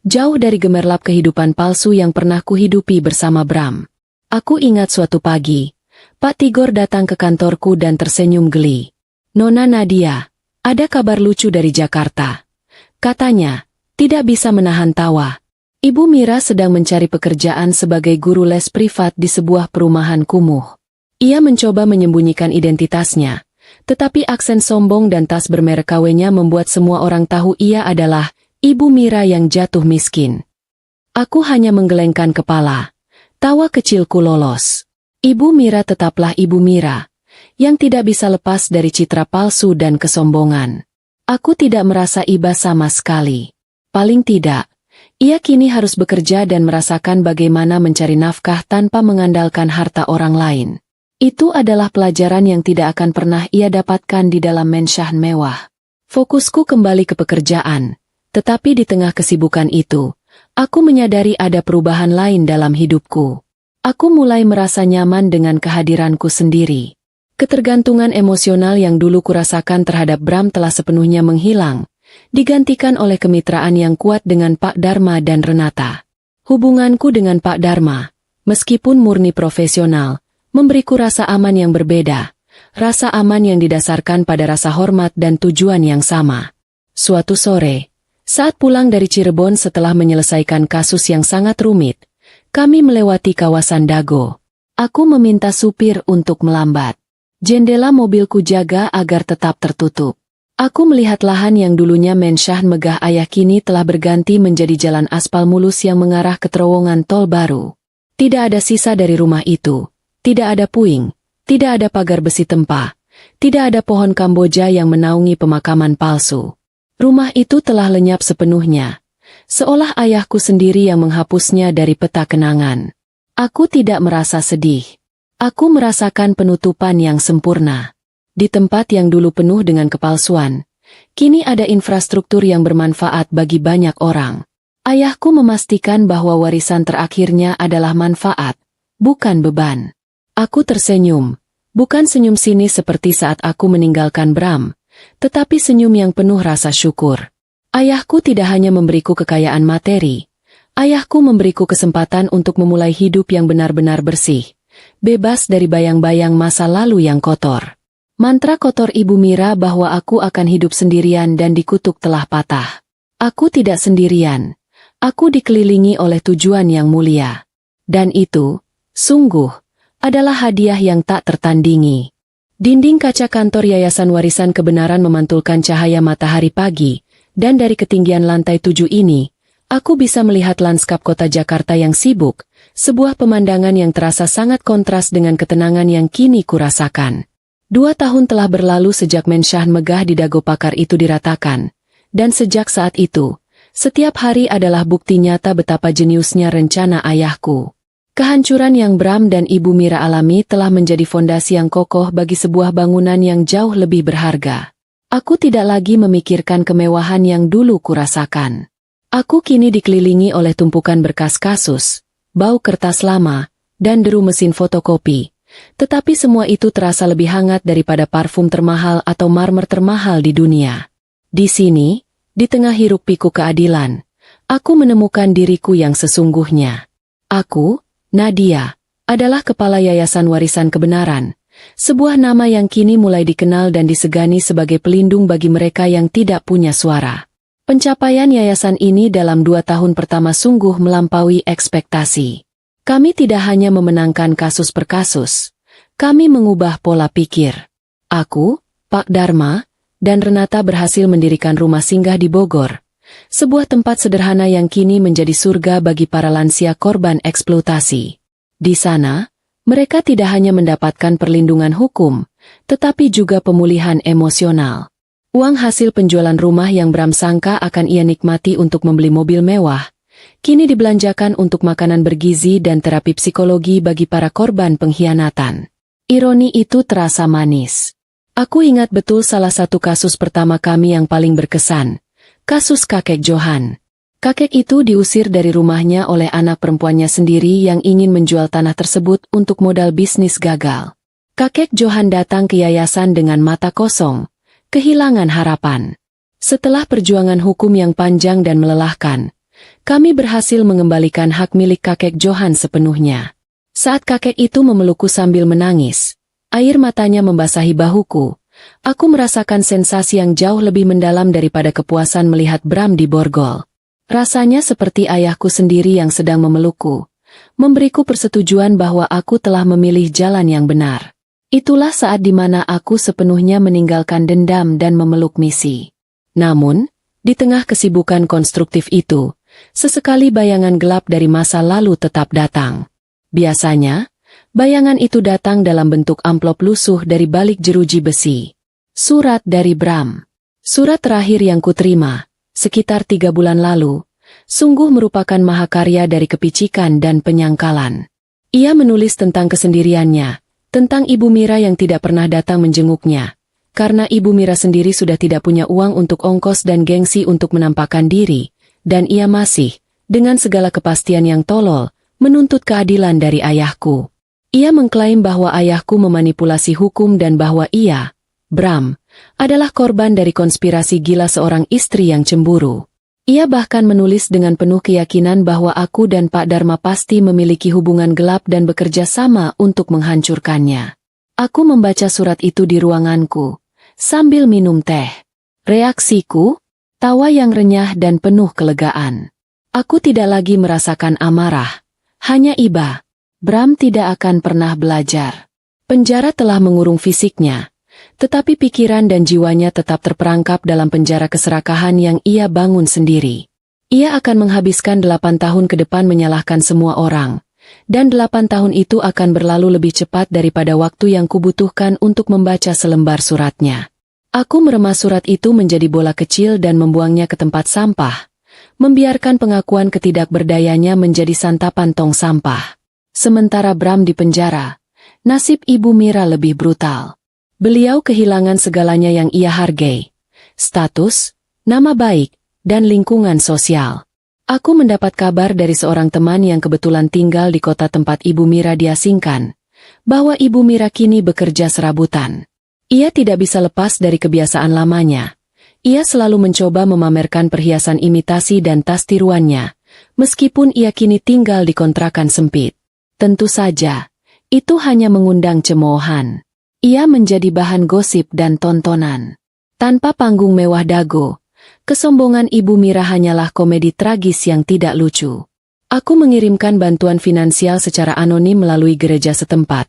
jauh dari gemerlap kehidupan palsu yang pernah kuhidupi bersama Bram. Aku ingat suatu pagi, Pak Tigor datang ke kantorku dan tersenyum geli. Nona Nadia, ada kabar lucu dari Jakarta. Katanya, tidak bisa menahan tawa. Ibu Mira sedang mencari pekerjaan sebagai guru les privat di sebuah perumahan kumuh. Ia mencoba menyembunyikan identitasnya, tetapi aksen sombong dan tas bermerek KW-nya membuat semua orang tahu ia adalah Ibu Mira yang jatuh miskin. Aku hanya menggelengkan kepala. Tawa kecilku lolos. Ibu Mira tetaplah Ibu Mira, yang tidak bisa lepas dari citra palsu dan kesombongan. Aku tidak merasa iba sama sekali. Paling tidak, ia kini harus bekerja dan merasakan bagaimana mencari nafkah tanpa mengandalkan harta orang lain. Itu adalah pelajaran yang tidak akan pernah ia dapatkan di dalam Mensyah mewah. Fokusku kembali ke pekerjaan, tetapi di tengah kesibukan itu, aku menyadari ada perubahan lain dalam hidupku. Aku mulai merasa nyaman dengan kehadiranku sendiri. Ketergantungan emosional yang dulu kurasakan terhadap Bram telah sepenuhnya menghilang, digantikan oleh kemitraan yang kuat dengan Pak Dharma dan Renata. Hubunganku dengan Pak Dharma, meskipun murni profesional, memberiku rasa aman yang berbeda, rasa aman yang didasarkan pada rasa hormat dan tujuan yang sama. Suatu sore, saat pulang dari Cirebon setelah menyelesaikan kasus yang sangat rumit, kami melewati kawasan Dago. Aku meminta supir untuk melambat. Jendela mobilku jaga agar tetap tertutup. Aku melihat lahan yang dulunya Mensyah megah ayah kini telah berganti menjadi jalan aspal mulus yang mengarah ke terowongan tol baru. Tidak ada sisa dari rumah itu. Tidak ada puing. Tidak ada pagar besi tempa. Tidak ada pohon Kamboja yang menaungi pemakaman palsu. Rumah itu telah lenyap sepenuhnya, seolah ayahku sendiri yang menghapusnya dari peta kenangan. Aku tidak merasa sedih. Aku merasakan penutupan yang sempurna. Di tempat yang dulu penuh dengan kepalsuan, kini ada infrastruktur yang bermanfaat bagi banyak orang. Ayahku memastikan bahwa warisan terakhirnya adalah manfaat, bukan beban. Aku tersenyum, bukan senyum sinis seperti saat aku meninggalkan Bram, tetapi senyum yang penuh rasa syukur. Ayahku tidak hanya memberiku kekayaan materi, ayahku memberiku kesempatan untuk memulai hidup yang benar-benar bersih, bebas dari bayang-bayang masa lalu yang kotor. Mantra kotor Ibu Mira bahwa aku akan hidup sendirian dan dikutuk telah patah. Aku tidak sendirian. Aku dikelilingi oleh tujuan yang mulia. Dan itu, sungguh, adalah hadiah yang tak tertandingi. Dinding kaca kantor Yayasan Warisan Kebenaran memantulkan cahaya matahari pagi, dan dari ketinggian lantai 7 ini, aku bisa melihat lanskap kota Jakarta yang sibuk, sebuah pemandangan yang terasa sangat kontras dengan ketenangan yang kini kurasakan. 2 tahun telah berlalu sejak mensah megah di Dago Pakar itu diratakan, dan sejak saat itu, setiap hari adalah bukti nyata betapa jeniusnya rencana ayahku. Kehancuran yang Bram dan Ibu Mira alami telah menjadi fondasi yang kokoh bagi sebuah bangunan yang jauh lebih berharga. Aku tidak lagi memikirkan kemewahan yang dulu kurasakan. Aku kini dikelilingi oleh tumpukan berkas kasus, bau kertas lama, dan deru mesin fotokopi. Tetapi semua itu terasa lebih hangat daripada parfum termahal atau marmer termahal di dunia. Di sini, di tengah hiruk-pikuk keadilan, aku menemukan diriku yang sesungguhnya. Aku, Nadia, adalah kepala Yayasan Warisan Kebenaran, sebuah nama yang kini mulai dikenal dan disegani sebagai pelindung bagi mereka yang tidak punya suara. Pencapaian yayasan ini dalam 2 tahun pertama sungguh melampaui ekspektasi. Kami tidak hanya memenangkan kasus per kasus, kami mengubah pola pikir. Aku, Pak Dharma, dan Renata berhasil mendirikan rumah singgah di Bogor, sebuah tempat sederhana yang kini menjadi surga bagi para lansia korban eksploitasi. Di sana, mereka tidak hanya mendapatkan perlindungan hukum, tetapi juga pemulihan emosional. Uang hasil penjualan rumah yang Bram sangka akan ia nikmati untuk membeli mobil mewah, kini dibelanjakan untuk makanan bergizi dan terapi psikologi bagi para korban pengkhianatan. Ironi itu terasa manis. Aku ingat betul salah satu kasus pertama kami yang paling berkesan, kasus kakek Johan. Kakek itu diusir dari rumahnya oleh anak perempuannya sendiri yang ingin menjual tanah tersebut untuk modal bisnis gagal. Kakek Johan datang ke yayasan dengan mata kosong, kehilangan harapan. Setelah perjuangan hukum yang panjang dan melelahkan, kami berhasil mengembalikan hak milik kakek Johan sepenuhnya. Saat kakek itu memelukku sambil menangis, air matanya membasahi bahuku, aku merasakan sensasi yang jauh lebih mendalam daripada kepuasan melihat Bram diborgol. Rasanya seperti ayahku sendiri yang sedang memelukku, memberiku persetujuan bahwa aku telah memilih jalan yang benar. Itulah saat di mana aku sepenuhnya meninggalkan dendam dan memeluk misi. Namun, di tengah kesibukan konstruktif itu, sesekali bayangan gelap dari masa lalu tetap datang. Biasanya, bayangan itu datang dalam bentuk amplop lusuh dari balik jeruji besi. Surat dari Bram. Surat terakhir yang kuterima, sekitar 3 bulan lalu, sungguh merupakan mahakarya dari kepicikan dan penyangkalan. Ia menulis tentang kesendiriannya, tentang Ibu Mira yang tidak pernah datang menjenguknya, karena Ibu Mira sendiri sudah tidak punya uang untuk ongkos dan gengsi untuk menampakkan diri, dan ia masih, dengan segala kepastian yang tolol, menuntut keadilan dari ayahku. Ia mengklaim bahwa ayahku memanipulasi hukum dan bahwa ia, Bram, adalah korban dari konspirasi gila seorang istri yang cemburu. Ia bahkan menulis dengan penuh keyakinan bahwa aku dan Pak Dharma pasti memiliki hubungan gelap dan bekerja sama untuk menghancurkannya. Aku membaca surat itu di ruanganku, sambil minum teh. Reaksiku, tawa yang renyah dan penuh kelegaan. Aku tidak lagi merasakan amarah, hanya iba. Bram tidak akan pernah belajar. Penjara telah mengurung fisiknya, tetapi pikiran dan jiwanya tetap terperangkap dalam penjara keserakahan yang ia bangun sendiri. Ia akan menghabiskan 8 tahun ke depan menyalahkan semua orang, dan 8 tahun itu akan berlalu lebih cepat daripada waktu yang kubutuhkan untuk membaca selembar suratnya. Aku meremas surat itu menjadi bola kecil dan membuangnya ke tempat sampah, membiarkan pengakuan ketidakberdayanya menjadi santapan tong sampah. Sementara Bram di penjara, nasib Ibu Mira lebih brutal. Beliau kehilangan segalanya yang ia hargai, status, nama baik, dan lingkungan sosial. Aku mendapat kabar dari seorang teman yang kebetulan tinggal di kota tempat Ibu Mira diasingkan, bahwa Ibu Mira kini bekerja serabutan. Ia tidak bisa lepas dari kebiasaan lamanya. Ia selalu mencoba memamerkan perhiasan imitasi dan tas tiruannya, meskipun ia kini tinggal di kontrakan sempit. Tentu saja, itu hanya mengundang cemoohan. Ia menjadi bahan gosip dan tontonan. Tanpa panggung mewah dago, kesombongan Ibu Mira hanyalah komedi tragis yang tidak lucu. Aku mengirimkan bantuan finansial secara anonim melalui gereja setempat,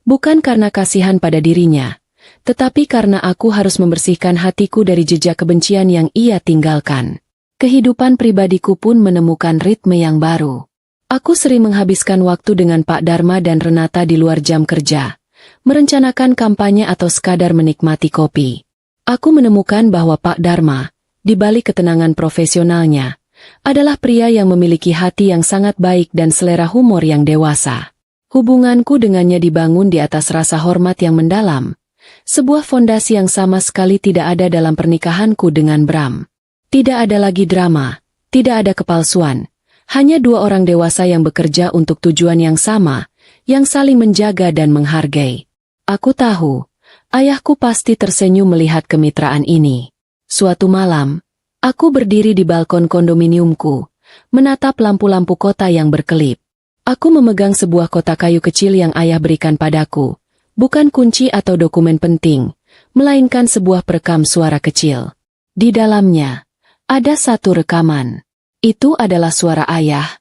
bukan karena kasihan pada dirinya, tetapi karena aku harus membersihkan hatiku dari jejak kebencian yang ia tinggalkan. Kehidupan pribadiku pun menemukan ritme yang baru. Aku sering menghabiskan waktu dengan Pak Dharma dan Renata di luar jam kerja, merencanakan kampanye atau sekadar menikmati kopi. Aku menemukan bahwa Pak Dharma, di balik ketenangan profesionalnya, adalah pria yang memiliki hati yang sangat baik dan selera humor yang dewasa. Hubunganku dengannya dibangun di atas rasa hormat yang mendalam, sebuah fondasi yang sama sekali tidak ada dalam pernikahanku dengan Bram. Tidak ada lagi drama, tidak ada kepalsuan, hanya dua orang dewasa yang bekerja untuk tujuan yang sama, yang saling menjaga dan menghargai. Aku tahu, ayahku pasti tersenyum melihat kemitraan ini. Suatu malam, aku berdiri di balkon kondominiumku, menatap lampu-lampu kota yang berkelip. Aku memegang sebuah kotak kayu kecil yang ayah berikan padaku. Bukan kunci atau dokumen penting, melainkan sebuah perekam suara kecil. Di dalamnya, ada satu rekaman. Itu adalah suara ayah,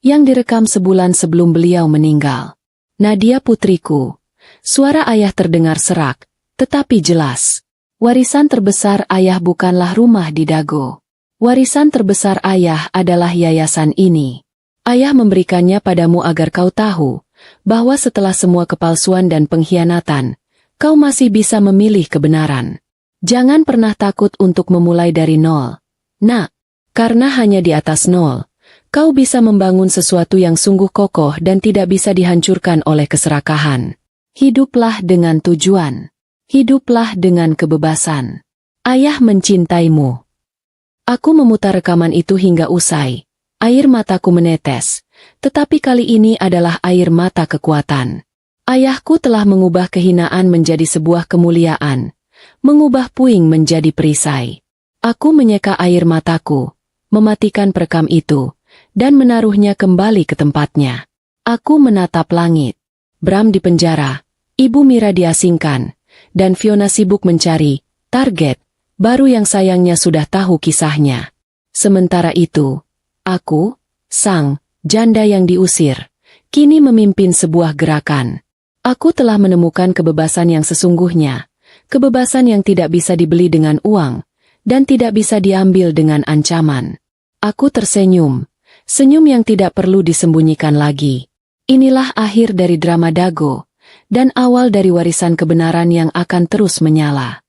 yang direkam sebulan sebelum beliau meninggal. Nadia putriku, suara ayah terdengar serak, tetapi jelas. Warisan terbesar ayah bukanlah rumah di Dago. Warisan terbesar ayah adalah yayasan ini. Ayah memberikannya padamu agar kau tahu, bahwa setelah semua kepalsuan dan pengkhianatan, kau masih bisa memilih kebenaran. Jangan pernah takut untuk memulai dari nol. Nak, karena hanya di atas nol, kau bisa membangun sesuatu yang sungguh kokoh dan tidak bisa dihancurkan oleh keserakahan. Hiduplah dengan tujuan. Hiduplah dengan kebebasan. Ayah mencintaimu. Aku memutar rekaman itu hingga usai. Air mataku menetes. Tetapi kali ini adalah air mata kekuatan. Ayahku telah mengubah kehinaan menjadi sebuah kemuliaan, mengubah puing menjadi perisai. Aku menyeka air mataku, mematikan perekam itu, dan menaruhnya kembali ke tempatnya. Aku menatap langit. Bram di penjara, Ibu Mira diasingkan, dan Fiona sibuk mencari target baru yang sayangnya sudah tahu kisahnya. Sementara itu, aku, sang janda yang diusir, kini memimpin sebuah gerakan. Aku telah menemukan kebebasan yang sesungguhnya, kebebasan yang tidak bisa dibeli dengan uang, dan tidak bisa diambil dengan ancaman. Aku tersenyum, senyum yang tidak perlu disembunyikan lagi. Inilah akhir dari drama Dago, dan awal dari warisan kebenaran yang akan terus menyala.